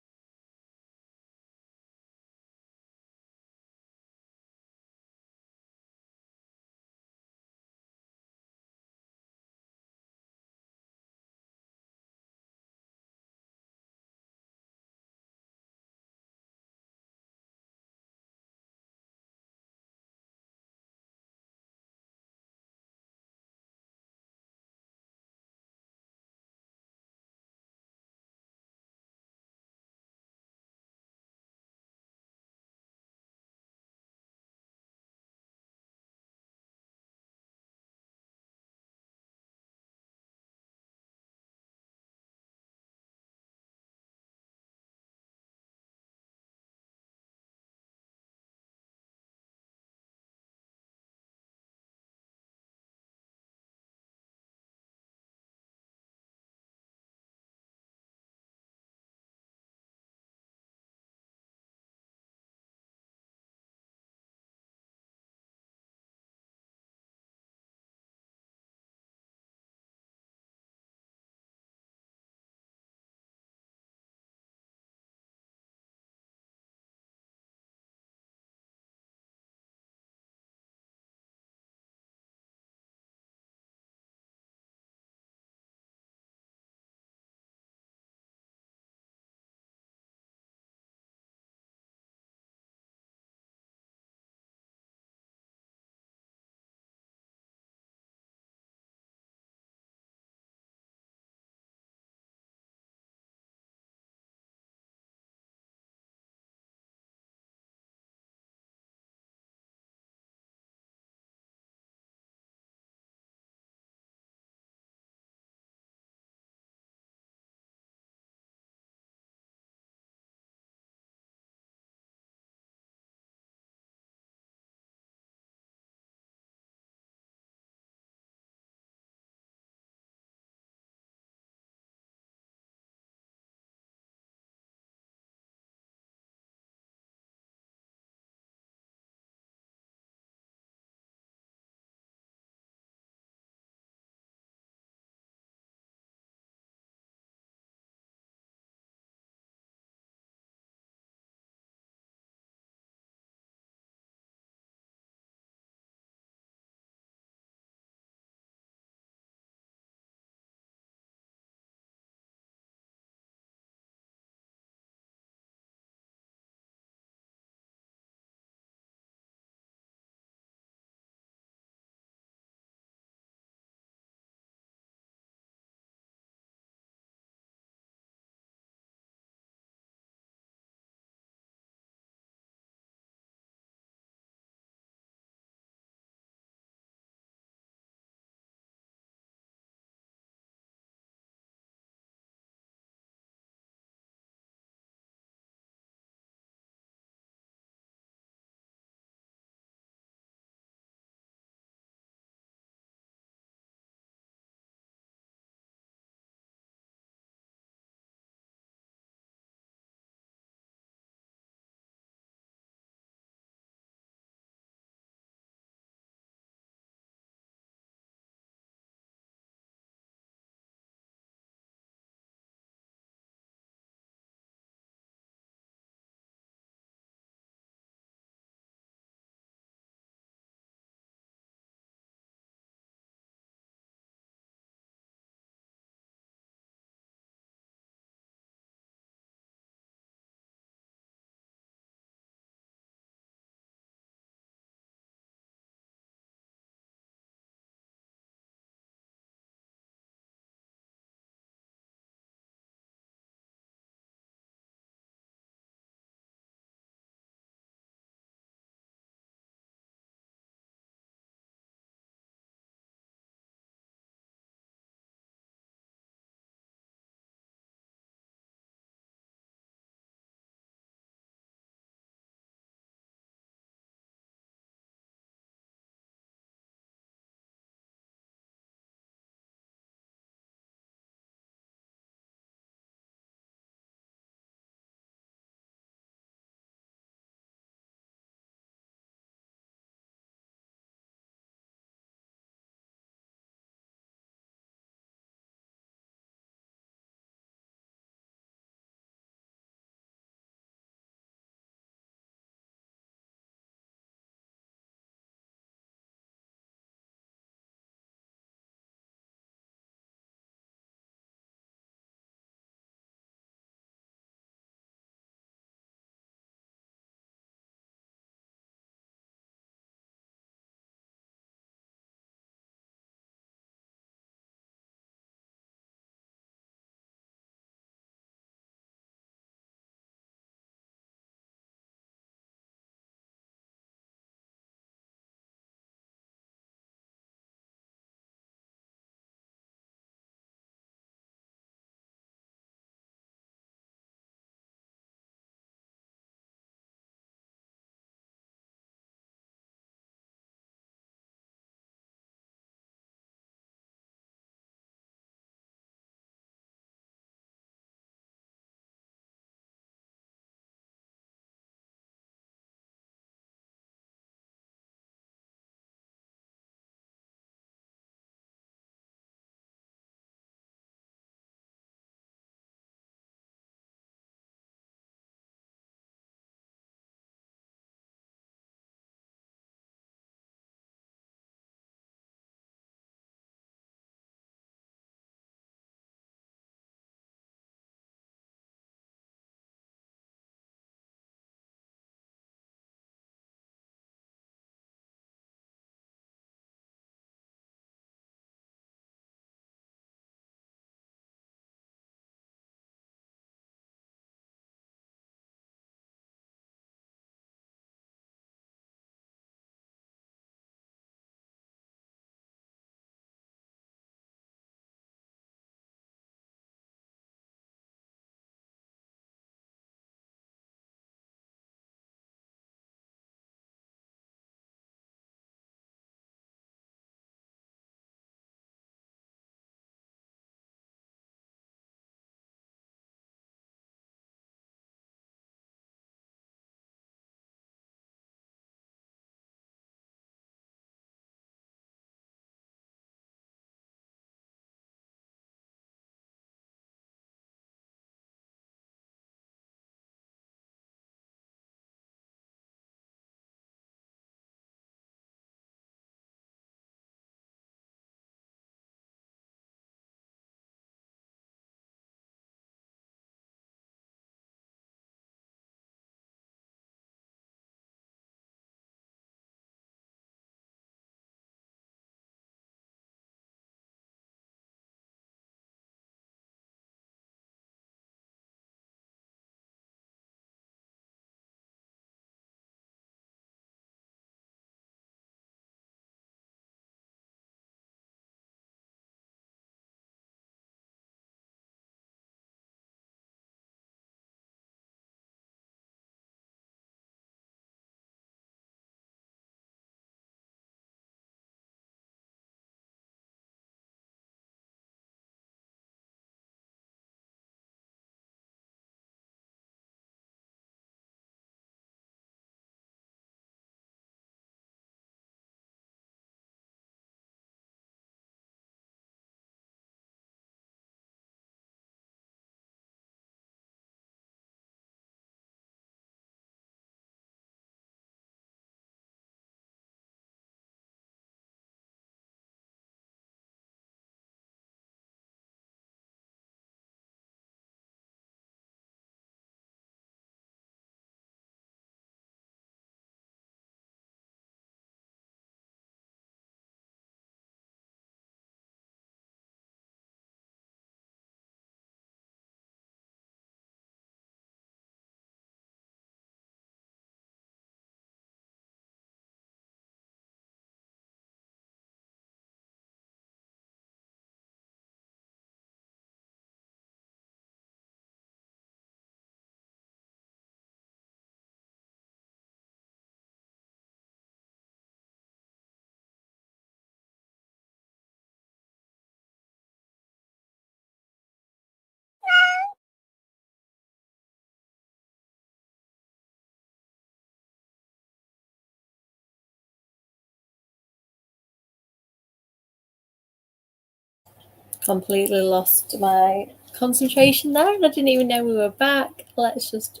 completely lost my concentration there, and I didn't even know we were back. Let's just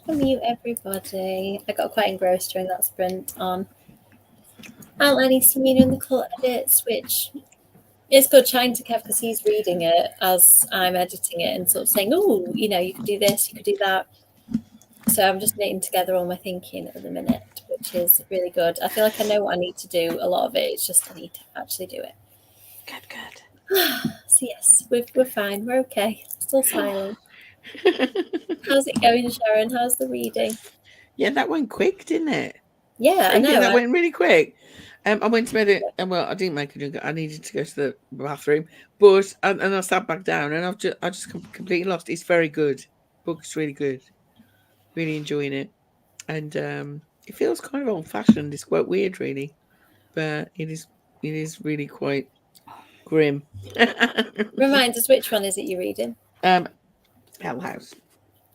unmute everybody. I got quite engrossed during that sprint on outlining Samina in the cult edits, which is good chatting to Kev because he's reading it as I'm editing it and sort of saying, oh, you know, you could do this, you could do that. So I'm just knitting together all my thinking at the minute, which is really good. I feel like I know what I need to do. A lot of it, it's just I need to actually do it. Good. So yes, we're fine. We're okay. Still smiling. How's it going, Sharon? How's the reading? Yeah, that went quick, didn't it? Yeah, I know. Yeah, that went really quick. I went to make it, and well, I didn't make a drink. I needed to go to the bathroom, but and I sat back down, and I just completely lost. It's very good. Book's really good. Really enjoying it, and it feels kind of old fashioned. It's quite weird, really, but it is really quite grim. Remind us, which one is it you're reading? Hell House.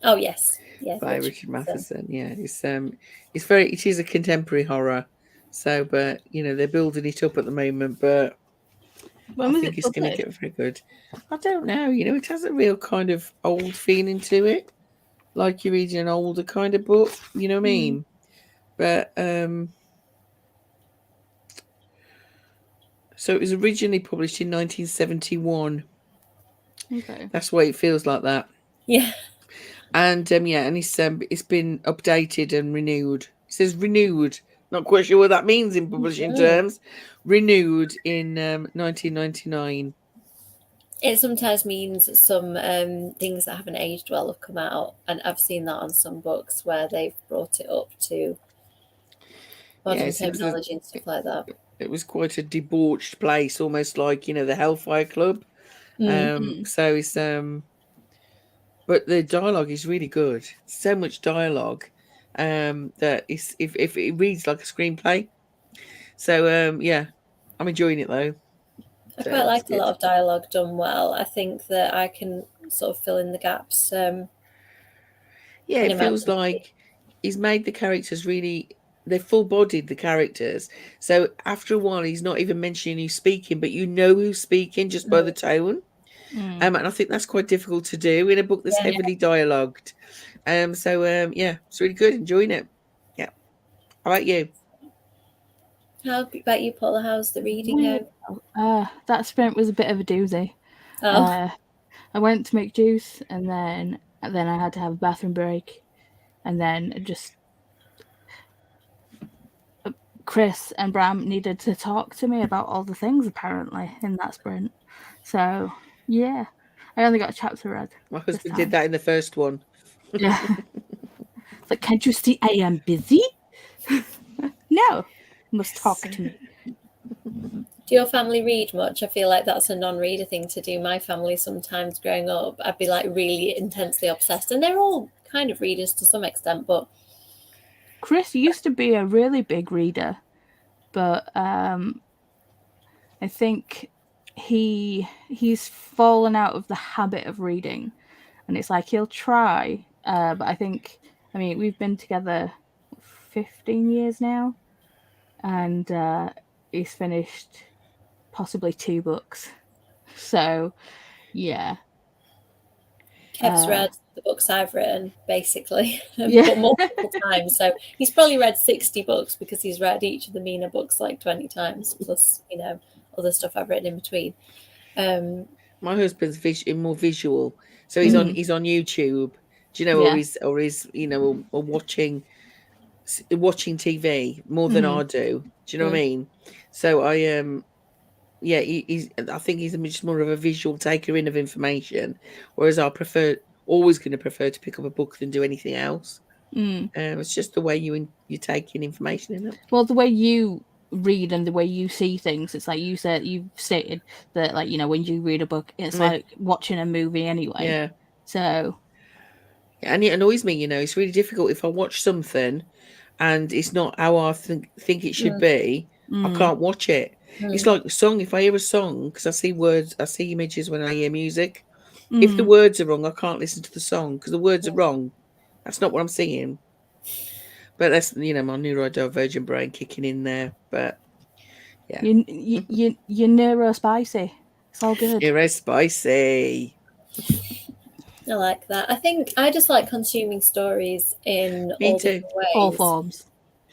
Oh yes, yeah, By Richard Matheson. Yeah, it is a contemporary horror. So, but you know, they're building it up at the moment, but I think it's going to get very good. I don't know. You know, it has a real kind of old feeling to it, like you're reading an older kind of book. You know what I mean? But so it was originally published in 1971. Okay, that's why it feels like that. Yeah. And and it's been updated and renewed. It says renewed. Not quite sure what that means in publishing terms. Renewed in 1999. It sometimes means some things that haven't aged well have come out, and I've seen that on some books where they've brought it up to modern terminology and stuff like that. It was quite a debauched place, almost like, you know, the Hellfire Club. So it's but the dialogue is really good. So much dialogue that if it reads like a screenplay. So yeah, I'm enjoying it though. I quite like a lot of dialogue done well. I think that I can sort of fill in the gaps. Yeah, it feels like he's made the characters really, they're full-bodied, the characters. So after a while, he's not even mentioning who's speaking, but you know who's speaking just by the tone. And I think that's quite difficult to do in a book that's heavily dialogued. So yeah, it's really good. Enjoying it. Yeah. How about you? How about you, Paula? How's the reading going? That sprint was a bit of a doozy. I went to make juice, and then I had to have a bathroom break, and then just Chris and Bram needed to talk to me about all the things apparently in that sprint. So yeah, I only got a chapter read. My husband did that in the first one. Yeah. It's like, can't you see I am busy? No, you must talk to me. Do your family read much? I feel like that's a non-reader thing to do. My family sometimes growing up, I'd be like really intensely obsessed, and they're all kind of readers to some extent, but Chris used to be a really big reader, but I think he's fallen out of the habit of reading, and it's like he'll try, but I mean we've been together 15 years now, and he's finished possibly 2 books. So yeah, Kev's read the books I've written basically but multiple times, so he's probably read 60 books because he's read each of the Mina books like 20 times, plus, you know, other stuff I've written in between. My husband's more visual, so he's on YouTube, do you know, or he's you know, or watching TV more than I do you know what I mean? So I I think he's just more of a visual taker in of information, whereas I always going to prefer to pick up a book than do anything else. It's just the way you take in information in it. Well, the way you read and the way you see things, it's like you've stated that, like, you know, when you read a book, it's like watching a movie anyway. Yeah. So. And it annoys me, you know. It's really difficult if I watch something and it's not how I think it should be. I can't watch it. It's like a song. If I hear a song, because I see words, I see images when I hear music. If the words are wrong, I can't listen to the song because the words are wrong. That's not what I'm singing. But that's, you know, my neurodivergent brain kicking in there. But yeah, you're neurospicy. It's all good. You're spicy. I like that. I think I just like consuming stories in Me all too. different ways. All forms.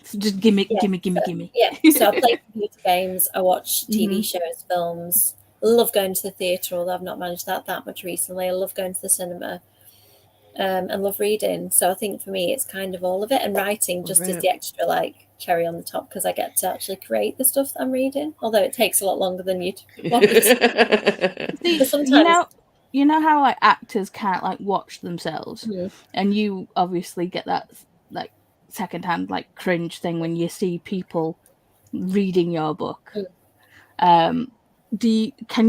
So just gimme. Yeah, so I play computer games, I watch TV shows, films. I love going to the theatre, although I've not managed that much recently. I love going to the cinema, and love reading. So I think for me, it's kind of all of it. And writing just is the extra like cherry on the top because I get to actually create the stuff that I'm reading. Although it takes a lot longer than you'd want. See, sometimes you know how like actors can't like watch themselves, Mhm. and you obviously get that like secondhand like cringe thing when you see people reading your book. Can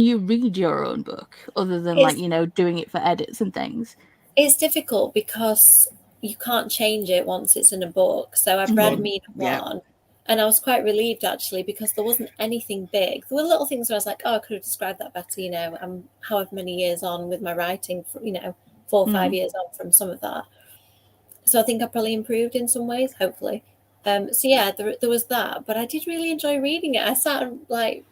you read your own book other than like doing it for edits and things? It's difficult because you can't change it once it's in a book. So I've read Mina 1, and I was quite relieved actually because there wasn't anything big. There were little things where I was like, oh, I could have described that better. I'm however many years on with my writing, 4 or 5 years on from some of that. So I think I probably improved in some ways, hopefully. So yeah, there was that, but I did really enjoy reading it. I sat like,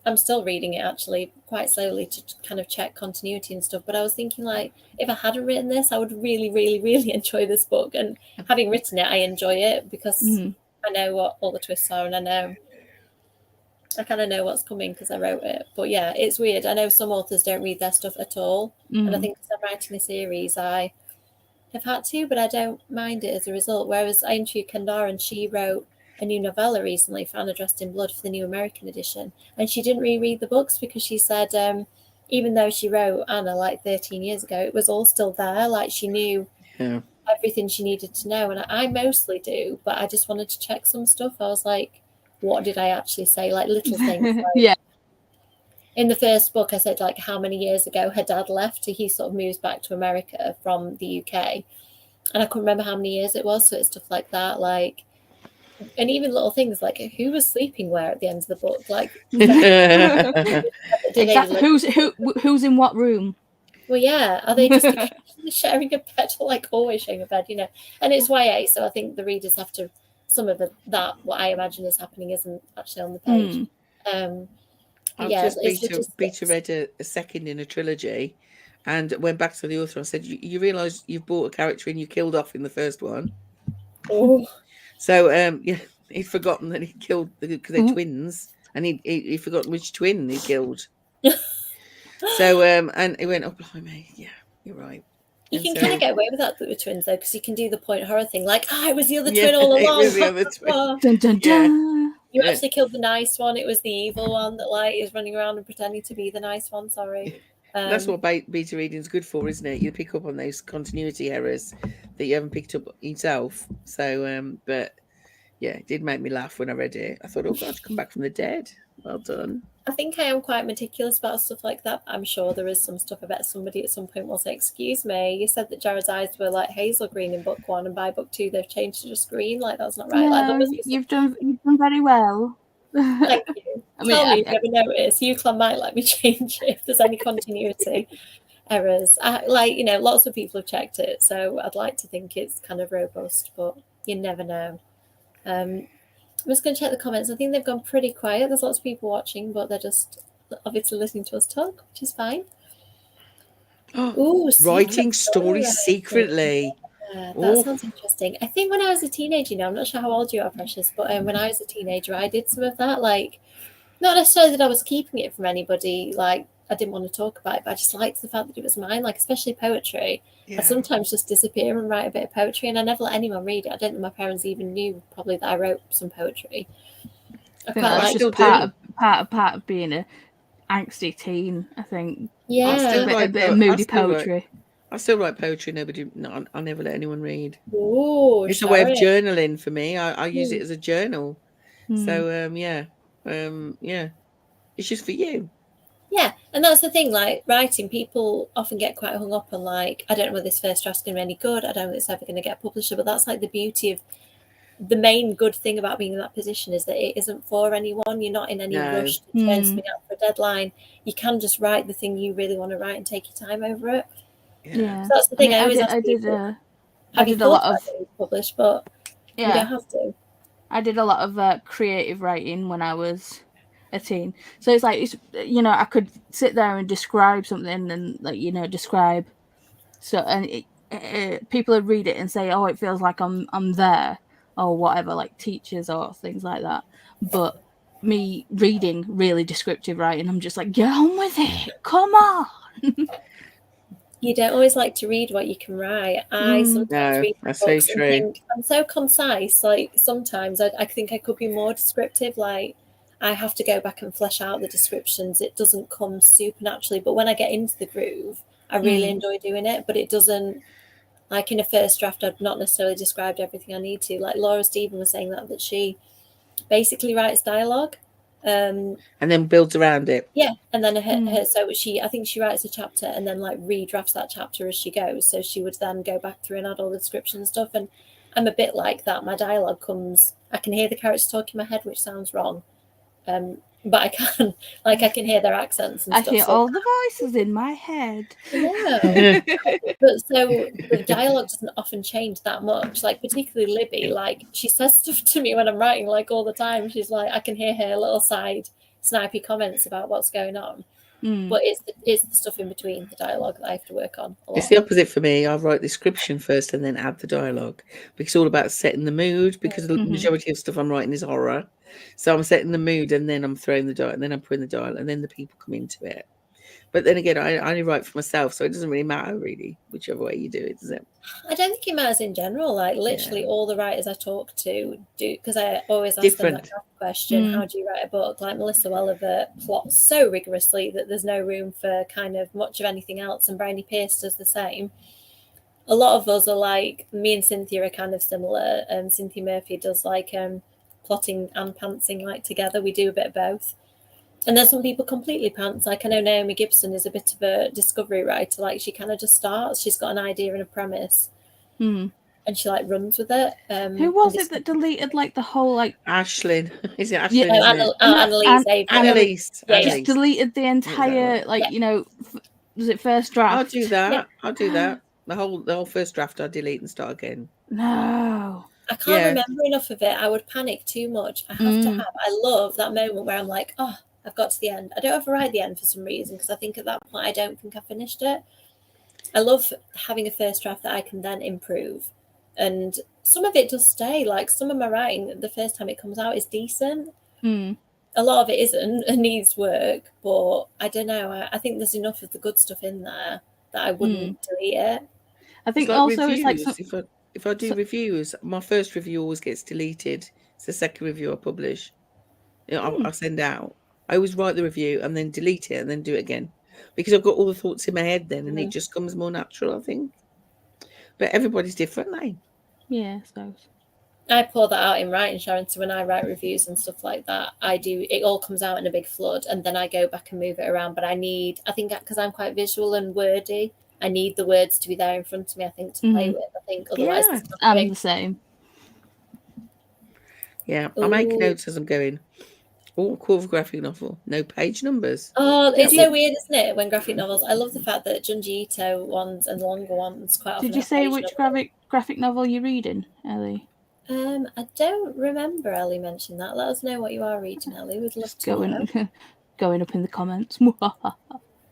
I'm still reading it actually quite slowly to kind of check continuity and stuff. But I was thinking like, if I hadn't written this, I would really, really, really enjoy this book. And having written it, I enjoy it because I know what all the twists are, and I kind of know what's coming because I wrote it. But yeah, it's weird. I know some authors don't read their stuff at all. And I think because I'm writing a series, I have had to, but I don't mind it as a result. Whereas I interviewed Kendara and she wrote a new novella recently for Anna Dressed in Blood for the new American edition, and she didn't reread the books because she said even though she wrote Anna like 13 years ago, it was all still there. Like she knew everything she needed to know, and I mostly do, but I just wanted to check some stuff. I was like, what did I actually say? Like little things. Like, in the first book, I said like how many years ago her dad left. He sort of moves back to America from the UK, and I couldn't remember how many years it was. So it's stuff like that, like. And even little things like who was sleeping where at the end of the book, like who's in what room? Well, yeah, are they just sharing a bed or like always sharing a bed? And it's YA, so I think the readers have to. Some of that what I imagine is happening isn't actually on the page. I've just beta read a second in a trilogy, and went back to the author and said, "You realise you've brought a character and you killed off in the first one." Oh. So he'd forgotten that he killed because they're twins, and he'd forgotten which twin he killed. So and he went, "Oh blimey, yeah, you're right." You can kind of get away with that with twins though, because you can do the point horror thing, like, it was the other twin all along. It was the other twin. Dun, dun, dun. You actually killed the nice one. It was the evil one that like is running around and pretending to be the nice one. Sorry. That's what beta reading is good for, isn't it? You pick up on those continuity errors that you haven't picked up yourself. So, but yeah, it did make me laugh when I read it. I thought, oh God, come back from the dead. Well done. I think I am quite meticulous about stuff like that. I'm sure there is some stuff. I bet somebody at some point will say, excuse me, you said that Jared's eyes were like hazel green in book 1, and by book 2 they've changed to just green. Like, that's not right. Yeah, like, you've done very well. Thank you. Tell me if you ever notice. UCLan might let me change it if there's any continuity errors. Lots of people have checked it, so I'd like to think it's kind of robust, but you never know. I'm just going to check the comments. I think they've gone pretty quiet. There's lots of people watching, but they're just obviously listening to us talk, which is fine. Ooh, writing stories secretly. That sounds interesting. I think when I was a teenager, I'm not sure how old you are, Precious, but when I was a teenager, I did some of that. Like, not necessarily that I was keeping it from anybody. Like, I didn't want to talk about it, but I just liked the fact that it was mine. Like, especially poetry. Yeah. I sometimes just disappear and write a bit of poetry, and I never let anyone read it. I don't think my parents even knew probably that I wrote some poetry. That's just part of being a angsty teen, I think. Yeah, a bit of moody poetry. I still write poetry. I never let anyone read. Ooh, it's a way of journaling for me. I use it as a journal. So it's just for you. Yeah, and that's the thing, like writing, people often get quite hung up on like, I don't know whether this first draft's going to be any good, I don't know whether it's ever going to get published, but that's like the beauty of the main good thing about being in that position is that it isn't for anyone. You're not in any rush to turn something out for a deadline. You can just write the thing you really want to write and take your time over it. Yeah, so that's the thing. I did a lot of published, but you don't have to. I did a lot of creative writing when I was a teen. So it's like, it's, you know, I could sit there and describe something and, like, you know, describe. So, and people would read it and say, oh, it feels like I'm there or whatever, like teachers or things like that. But me reading really descriptive writing, I'm just like, get on with it. Come on. You don't always like to read what you can write. I sometimes No, read that's so books and true. think I'm so concise. Like sometimes I think I could be more descriptive. Like I have to go back and flesh out the descriptions. It doesn't come super naturally. But when I get into the groove, I really enjoy doing it. But it doesn't, like in a first draft, I've not necessarily described everything I need to. Like Laura Stephen was saying that she basically writes dialogue. And then builds around it. Yeah, and then I think she writes a chapter and then like redrafts that chapter as she goes. So she would then go back through and add all the description and stuff. And I'm a bit like that. My dialogue comes, I can hear the characters talk in my head, which sounds wrong, but I can hear their accents and I stuff. hear all the voices in my head. Yeah. But so the dialogue doesn't often change that much. Like particularly Libby, like she says stuff to me when I'm writing, like all the time. She's like, I can hear her little side snipey comments about what's going on. But it's the stuff in between the dialogue that I have to work on a lot. It's the opposite for me. I write the description first and then add the dialogue, because it's all about setting the mood, because the majority of stuff I'm writing is horror. So I'm setting the mood and then I'm throwing the dialogue and then I'm putting the dialogue and then the people come into it. But then again, I only write for myself, so it doesn't really matter really, whichever way you do it, does it? I don't think it matters in general. Like literally all the writers I talk to do, because I always ask them that question, how do you write a book? Like Melissa Welliver plots so rigorously that there's no room for kind of much of anything else, and Bryony Pierce does the same. A lot of us are like, me and Cynthia are kind of similar. Cynthia Murphy does like plotting and pantsing like together. We do a bit of both. And then some people completely pants. Like I know Naomi Gibson is a bit of a discovery writer. Like she kind of just starts. She's got an idea and a premise, and she like runs with it. Who was it that deleted like the whole like Ashlyn? Is it Ashlyn? Yeah, Annalise. Annalise. Just deleted the entire like you know. Was it first draft? I'll do that. Yeah. I'll do that. The whole first draft I'll delete and start again. No. I can't remember enough of it. I would panic too much. I have to have. I love that moment where I'm like, oh, I've got to the end. I don't ever write the end for some reason, because I think at that point I don't think I finished it. I love having a first draft that I can then improve, and some of it does stay. Like some of my writing, the first time it comes out is decent. A lot of it isn't and needs work, but I don't know. I think there's enough of the good stuff in there that I wouldn't delete it. I think it's also reviews. It's like if I do reviews, my first review always gets deleted. It's the second review I publish. You know, I send out. I always write the review and then delete it and then do it again, because I've got all the thoughts in my head then, and it just comes more natural, I think. But everybody's different, like. Yeah, I suppose. I pour that out in writing, Sharon. So when I write reviews and stuff like that, it all comes out in a big flood, and then I go back and move it around. But I think because I'm quite visual and wordy, I need the words to be there in front of me, I think, to play with. I think otherwise I'm the same. Yeah, I make notes as I'm going. Oh, cool graphic novel. No page numbers. Oh, it's so weird, isn't it? When graphic novels, I love the fact that Junji Ito ones and the longer ones quite often. Did you say which graphic novel you're reading, Ellie? I don't remember Ellie mentioned that. Let us know what you are reading, Ellie. We'd love to know. Going up in the comments.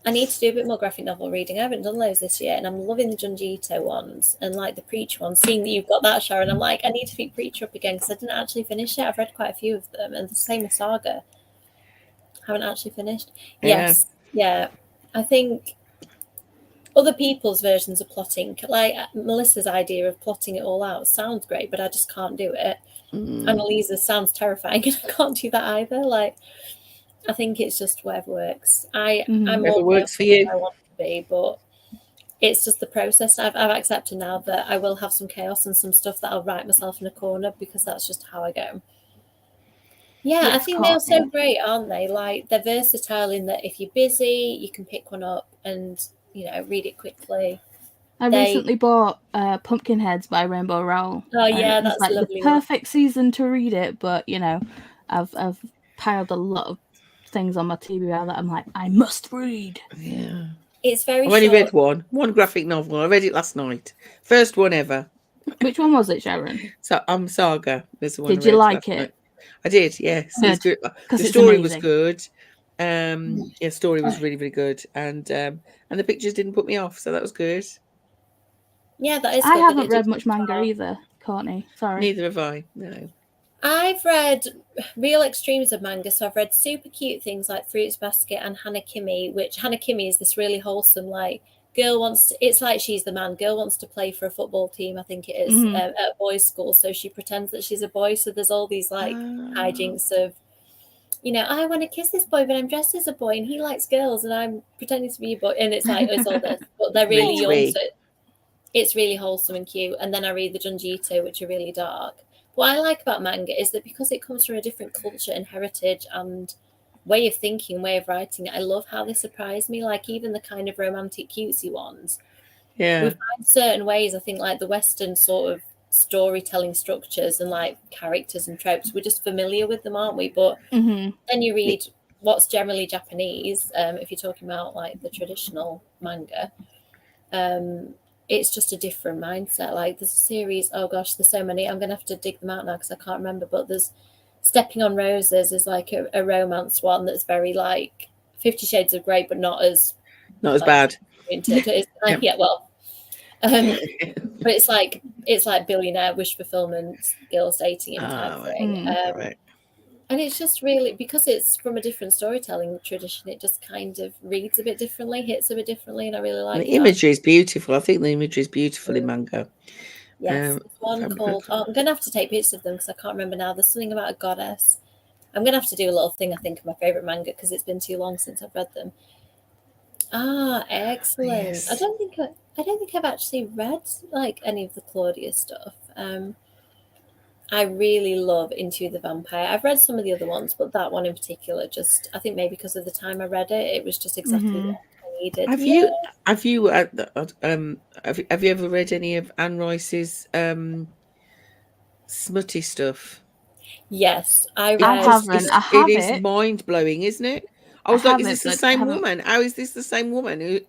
I need to do a bit more graphic novel reading. I haven't done those this year, and I'm loving the Junji Ito ones and like the Preacher ones. Seeing that you've got that, Sharon, I'm like, I need to pick Preacher up again, because I didn't actually finish it. I've read quite a few of them, and the same with Saga. Haven't actually finished. Yes, yeah. I think other people's versions of plotting, like Melissa's idea of plotting it all out, sounds great, but I just can't do it. Annalise's sounds terrifying, and I can't do that either. Like, I think it's just whatever works. I'm whatever works for you. I want to be, but it's just the process. I've accepted now that I will have some chaos and some stuff that I'll write myself in a corner, because that's just how I go. Yeah, I think they're so great, aren't they? Like, they're versatile in that if you're busy, you can pick one up and, you know, read it quickly. I recently bought Pumpkinheads by Rainbow Rowell. Oh yeah, that's like lovely. The perfect season to read it, but you know, I've piled a lot of things on my TBR that I'm like, I must read. Yeah, it's very. I've only read one graphic novel. I read it last night. First one ever. Which one was it, Sharon? So Saga. There's the one. Did you like it? I did, yes. It was Good, good. 'cause The it's story was amazing. good. Yeah, story was really, really good. And the pictures didn't put me off, so that was good. Yeah, that is. I good that haven't it read did much manga start. either, Courtney. Sorry. Neither have I. No. I've read real extremes of manga, so I've read super cute things like Fruits Basket and Hanakimi, which Hanakimi is this really wholesome, like girl wants to, it's like she's the man, girl wants to play for a football team, I think it is, Mhm. at a boys' school, so she pretends that she's a boy, so there's all these like hijinks of, you know, I want to kiss this boy, but I'm dressed as a boy and he likes girls and I'm pretending to be a boy, and it's like, it's all this, but they're really young, Retweet. so it's really wholesome and cute. And then I read the Junji Ito, which are really dark. What I like about manga is that because it comes from a different culture and heritage and way of thinking, way of writing, I love how they surprise me. Like even the kind of romantic cutesy ones, Yeah. we find certain ways, I think, like the Western sort of storytelling structures and like characters and tropes, we're just familiar with them, aren't we? But Mhm. then you read what's generally Japanese, if you're talking about like the traditional manga, it's just a different mindset. Like there's a series, oh gosh, there's so many, I'm gonna have to dig them out now because I can't remember, but there's Stepping on Roses is like a romance one that's very like 50 Shades of Grey, but not as Not as bad. It's like, yeah, well, but it's like billionaire wish fulfillment, girls dating him type Oh, thing. right. And it's just really, because it's from a different storytelling tradition, it just kind of reads a bit differently, hits a bit differently, and I really like And the that. imagery is beautiful. I think the imagery is beautiful in manga. Yes, there's one called, I'm going to have to take pictures of them because I can't remember now. There's something about a goddess. I'm going to have to do a little thing, I think, of my favourite manga because it's been too long since I've read them. Ah, excellent. Yes. I don't think I've actually read like any of the Claudia stuff. I really love Into the Vampire. I've read some of the other ones, but that one in particular, just I think maybe because of the time I read it, it was just exactly what I needed. Have you ever read any of Anne Rice's smutty stuff? Yes, I read. I haven't. I have it is it. mind blowing, isn't it? I was like, is this the same woman? How is this the same woman who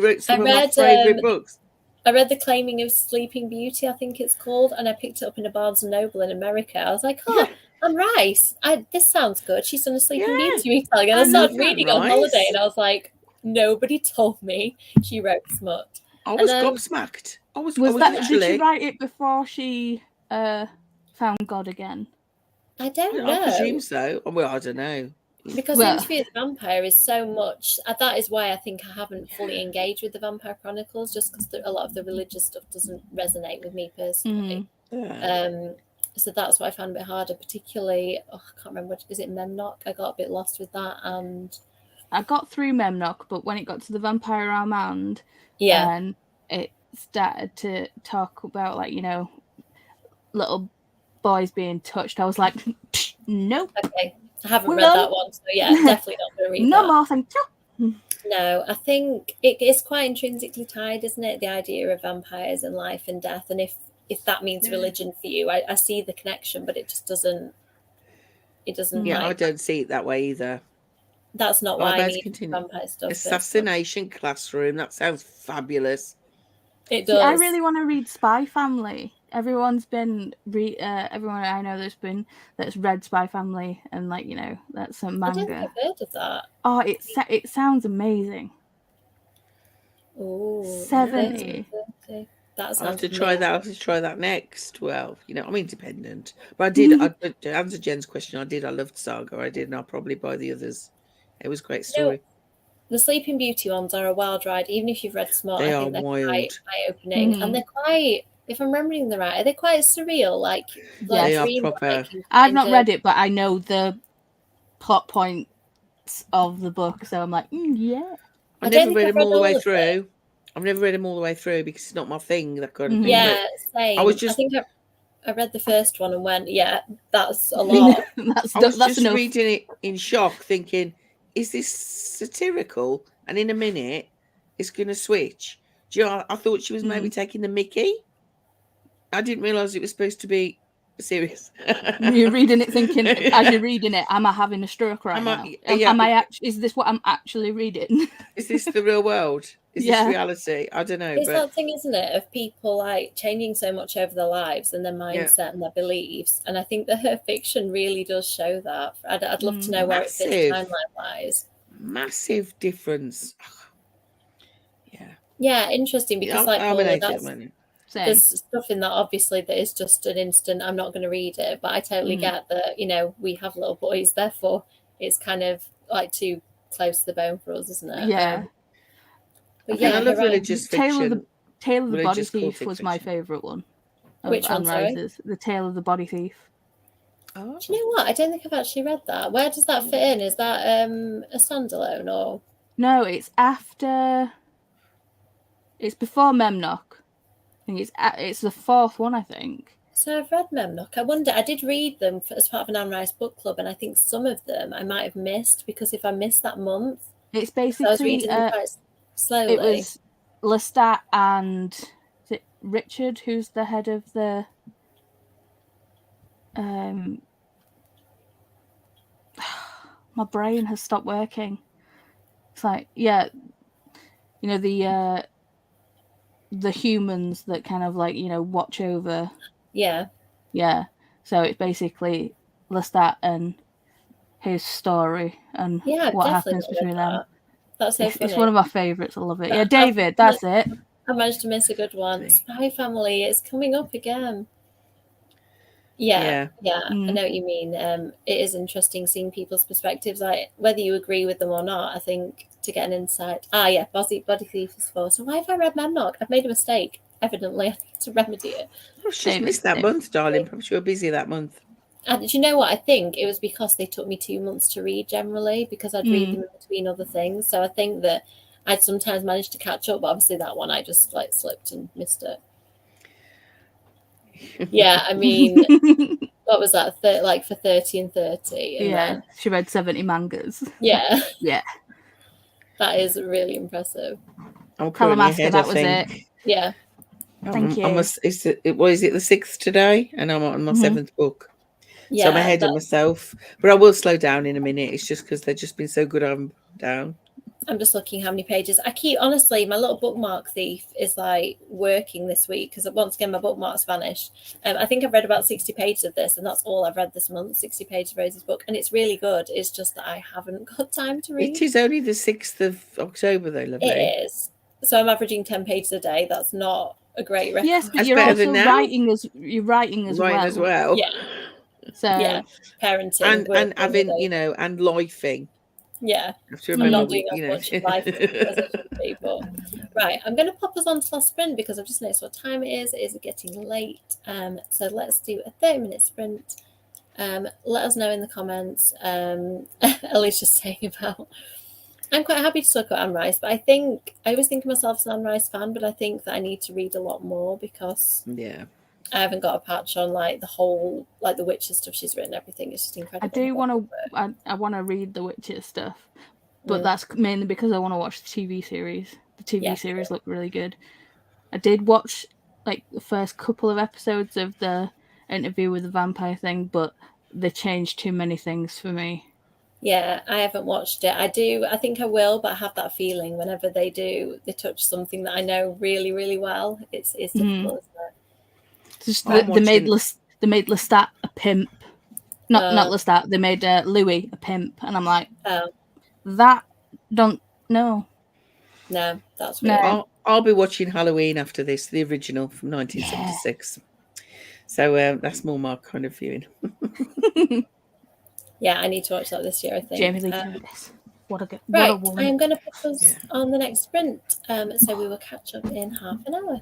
wrote some of my favourite books? I read The Claiming of Sleeping Beauty, I think it's called, and I picked it up in a Barnes and Noble in America. I was like, oh, Anne Rice, this sounds good. She's done a Sleeping Beauty retelling. And I started reading on holiday, and I was like, nobody told me she wrote smut. I was gobsmacked. Did she write it before she found God again? I don't know. I presume so. Well, I don't know. Because Interview with the Vampire is so much, that is why I think I haven't fully engaged with the Vampire Chronicles, just because a lot of the religious stuff doesn't resonate with me personally. So that's what I found a bit harder, particularly, I can't remember, is it Memnock? I got a bit lost with that. And I got through Memnock, but when it got to the Vampire Armand, and it started to talk about, like, you know, little boys being touched, I was like, nope. Okay. I haven't read that one, so yeah, definitely not going to read that. No more, thank you. No, I think it is quite intrinsically tied, isn't it? The idea of vampires and life and death, and if that means religion for you, I see the connection, but it just doesn't. It doesn't. Yeah, I don't see it that way either. That's not why I need vampire stuff. Assassination Classroom. That sounds fabulous. It does. See, I really want to read Spy Family. Everyone's been everyone I know that's read Spy Family, and, like, you know, that's some manga. I don't think I've heard of that. Oh, it sounds amazing. Oh, 70. That sounds. I'll have to try that. I'll have to try that next. Well, you know, I'm independent, but I did. To answer Jen's question, I loved Saga. I did, and I'll probably buy the others. It was a great story. The Sleeping Beauty ones are a wild ride, even if you've read Smart. They I think are they're wild. quite eye-opening, and they're quite. If I'm remembering them right, they're quite surreal. Like they are proper. I've not read it, but I know the plot points of the book, so I'm like, yeah. I've never read them all the way through. I've never read them all the way through because it's not my thing. That kind of thing. Yeah, same. I think I read the first one and went, yeah, that's a lot. I was just reading it in shock, thinking, is this satirical? And in a minute, it's going to switch. Do you know, I thought she was maybe taking the mickey. I didn't realise it was supposed to be serious. You're reading it thinking, as you're reading it, am I having a stroke right now? Is this what I'm actually reading? Is this the real world? Is Yeah. this reality? I don't know, It's but that thing, isn't it, of people like changing so much over their lives and their mindset and their beliefs. And I think that her fiction really does show that. I'd love to know where it fits Massive. timeline-wise. massive difference. Yeah. Yeah, interesting because like I'm an Paula, age at the moment. Same. there's stuff in that obviously that is just an instant. I'm not going to read it, but I totally get that. You know, we have little boys, therefore it's kind of like too close to the bone for us, isn't it? Yeah. But And I yeah, love Hooray. religious Tale of fiction. the Body religious Thief cultic was my fiction. favourite one. Of Which one, Anne sorry? Rice's. The Tale of the Body Thief. Oh. Do you know what? I don't think I've actually read that. Where does that fit in? Is that a standalone or? No, it's after. It's before Memnoch. I think it's the fourth one, I think. So I've read Memnoch. I wonder. I did read them as part of an Anne Rice book club, and I think some of them I might have missed because if I missed that month, It's I was basically reading them quite slowly. it was Lestat and is it Richard, who's the head of the my brain has stopped working. It's like, yeah, you know, the humans that kind of like, you know, watch over. Yeah. So it's basically Lestat and his story and Yeah, I've what definitely happens not read between them. that. That's so funny. It's one of my favourites. I love it. But Yeah, David, that's it. I managed to miss a good one. See. Spy Family is coming up again. Yeah, I know what you mean. It is interesting seeing people's perspectives, like whether you agree with them or not. I think to get an insight. Yeah, Body Thief is 4. So why have I read Memnoch? I've made a mistake. Evidently, I need to remedy it. Oh, she's missed that month, darling. Perhaps you were busy that month. And do you know what? I think it was because they took me 2 months to read generally because I'd read them in between other things. So I think that I'd sometimes managed to catch up, but obviously that one I just like slipped and missed it. Yeah, I mean, what was that? Like for 30 and 30. And then, she read 70 mangas. Yeah. Yeah. That is really impressive. I'm currently Kalamaska, ahead, that I was think. it. Yeah. Thank you. Is it the 6th today? And I'm on my 7th book. Yeah. So I'm ahead of myself. But I will slow down in a minute. It's just because they've just been so good I'm down. I'm just looking how many pages. Honestly, my little bookmark thief is like working this week because once again, my bookmark's vanished. I think I've read about 60 pages of this, and that's all I've read this month, 60 pages of Rosie's book. And it's really good. It's just that I haven't got time to read. It is only the 6th of October, though, lovely. It is. So I'm averaging 10 pages a day. That's not a great record. Yes, but That's you're better also than now. writing as well. Yeah. So yeah, parenting and having, you know, and lifing. Yeah, I have to I'm remember, not doing as much life as I should be. But right, I'm going to pop us on to our sprint because I've just noticed what time it is. It is getting late. So let's do a 30-minute sprint. Let us know in the comments. Ellie's just saying about. I'm quite happy to talk about Anne Rice, but I always think of myself as an Anne Rice fan, but I think that I need to read a lot more because I haven't got a patch on like the whole, like the Witcher stuff she's written. Everything is just incredible. I do want to. I want to read the Witcher stuff, but that's mainly because I want to watch the TV series. The TV series looked really good. I did watch like the first couple of episodes of the Interview with the Vampire thing, but they changed too many things for me. Yeah, I haven't watched it. I think I will, but I have that feeling whenever they do, they touch something that I know really, really well. It's difficult, isn't it? Just they made Lestat a pimp. Not Lestat. They made Louis a pimp, and I'm like, that don't no. No, that's weird. No. I'll be watching Halloween after this, the original from 1976. So that's more my kind of viewing. Yeah, I need to watch that this year, I think. Jamie Lee Curtis. What a right, woman. I am going to put us on the next sprint. So we will catch up in half an hour.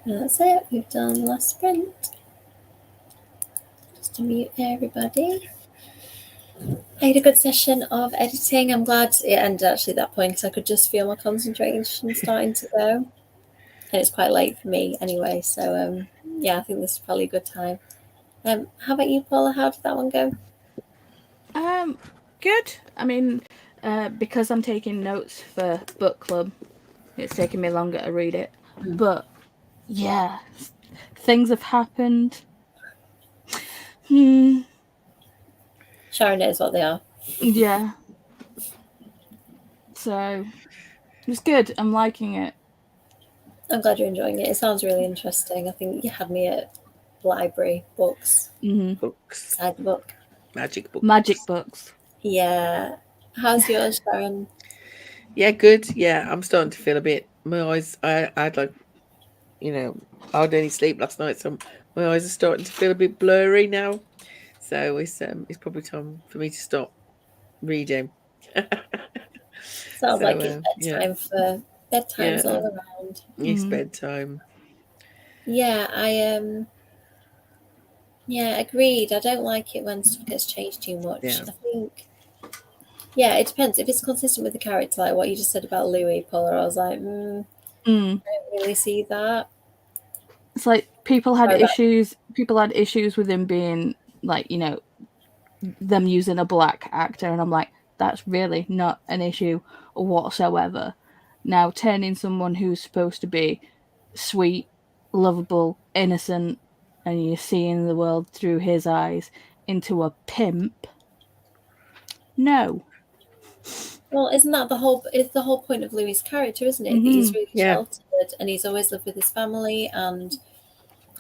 And that's it. We've done the last sprint. Just to mute everybody. I had a good session of editing. I'm glad it ended actually at that point because I could just feel my concentration starting to go. And it's quite late for me anyway. So yeah, I think this is probably a good time. How about you, Paula? How did that one go? Good. I mean, because I'm taking notes for book club, it's taking me longer to read it. But yeah, things have happened. Sharon knows what they are. Yeah. So it's good. I'm liking it. I'm glad you're enjoying it. It sounds really interesting. I think you had me at library books. Books. Side book. Magic books. Magic books. Yeah. How's yours, Sharon? Yeah, good. Yeah, I'm starting to feel a bit. My eyes. I had like, I had any sleep last night, so my eyes are starting to feel a bit blurry now. So it's probably time for me to stop reading. Sounds like it's bedtime for bedtime's all around. It's bedtime. Yeah, yeah, agreed. I don't like it when stuff gets changed too much. Yeah. I think it depends. If it's consistent with the character, like what you just said about Louis, Paula, I was like, I don't really see that. It's like people had issues with him being like, them using a black actor, and I'm like, that's really not an issue whatsoever. Now turning someone who's supposed to be sweet, lovable, innocent, and you're seeing the world through his eyes into a pimp. No. Well, isn't that the whole point of Louis' character, isn't it? Mm-hmm. That he's really sheltered and he's always lived with his family and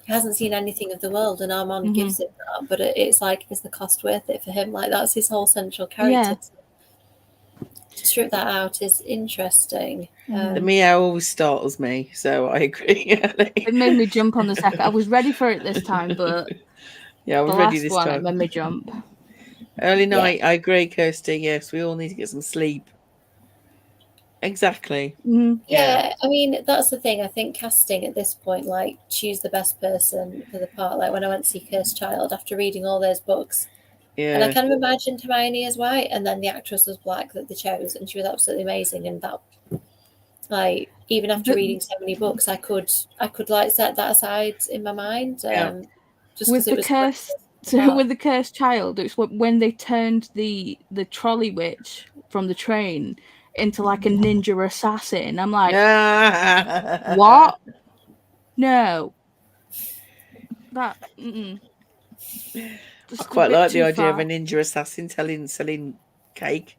he hasn't seen anything of the world, and Armand gives him that, but it's like, is the cost worth it for him? Like, that's his whole central character. To strip that out is interesting. The meow always startles me, so I agree. It made me jump on the second. I was ready for it this time, but yeah, I was ready this time. It made me jump. Early night, I agree, Kirsty. Yes, we all need to get some sleep. Exactly. Yeah, I mean, that's the thing. I think casting at this point, like, choose the best person for the part. Like when I went to see Cursed Child, after reading all those books, and I kind of imagined Hermione as white, and then the actress was black that they chose, and she was absolutely amazing. And that, like, even after reading so many books, I could like set that aside in my mind. Just with the with the Cursed Child, it's when they turned the trolley witch from the train into like a ninja assassin. I'm like, what? No. That. I quite like the idea of a ninja assassin selling cake.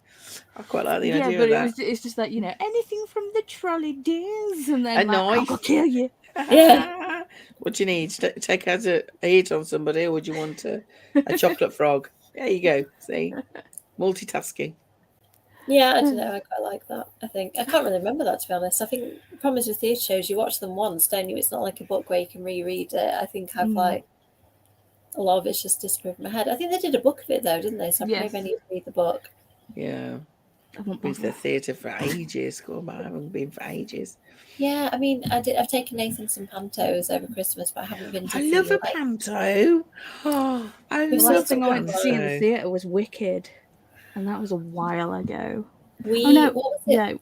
I quite like the idea of that. It's just like, anything from the trolley, dears, and then a knife. I'll kill you. Yeah. What do you need? Take out a hit on somebody, or would you want a chocolate frog? There you go. See, multitasking. Yeah, I don't know. I quite like that. I think I can't really remember that, to be honest. I think the problem is with theatre shows, you watch them once, don't you? It's not like a book where you can reread it. I think I've like a lot of it's just disappeared from my head. I think they did a book of it though, didn't they? So maybe I need to read the book. Yeah, I've been to the theatre for ages. I haven't been for ages. Yeah, I mean, I've taken Nathan some pantos over Christmas, but I haven't been to. I love a panto. Oh, the last thing I went to see in the theatre was Wicked, and that was a while ago. What was it? Yeah.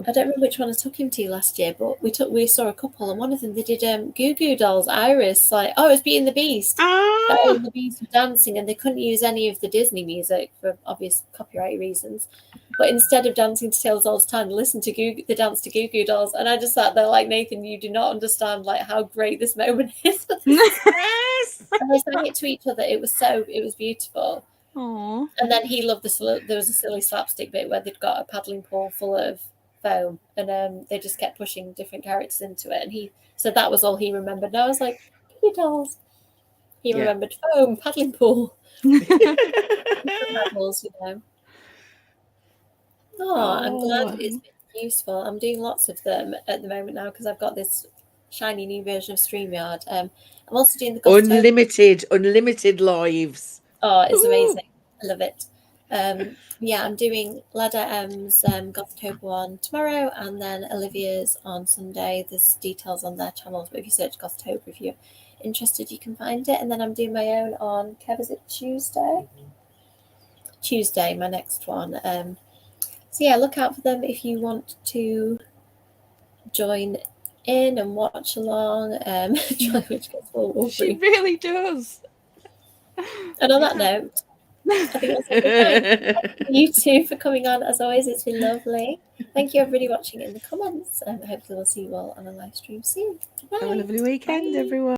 I don't remember which one I took him to last year, but we saw a couple, and one of them they did Goo Goo Dolls, Iris, like, it was Beauty and the Beast. Beauty and the Beast were dancing, and they couldn't use any of the Disney music for obvious copyright reasons. But instead of dancing to Tales all the time, they danced to Goo Goo Dolls, and I just sat there like, Nathan, you do not understand like how great this moment is. Yes. And they sang it to each other. It was beautiful. Aww. And then he loved there was a silly slapstick bit where they'd got a paddling pool full of foam, and they just kept pushing different characters into it, and he said that was all he remembered. And I was like, Goo Dolls. He remembered foam, paddling pool. Levels, I'm glad it's been useful. I'm doing lots of them at the moment now because I've got this shiny new version of StreamYard. I'm also doing the unlimited lives. Oh, it's amazing. I love it. Yeah, I'm doing Ladder M's Gothtober one tomorrow, and then Olivia's on Sunday. There's details on their channels, but if you search Gothtober, if you're interested, you can find it. And then I'm doing my own on, Kev, is it Tuesday? Tuesday, my next one. So yeah, look out for them if you want to join in and watch along. Which gets all She free. really does. And on that note, I think that's everything. Thank you two for coming on. As always, it's been lovely. Thank you, everybody watching in the comments. Hopefully we'll see you all on a live stream soon. Bye. Have a lovely weekend, Bye. everyone.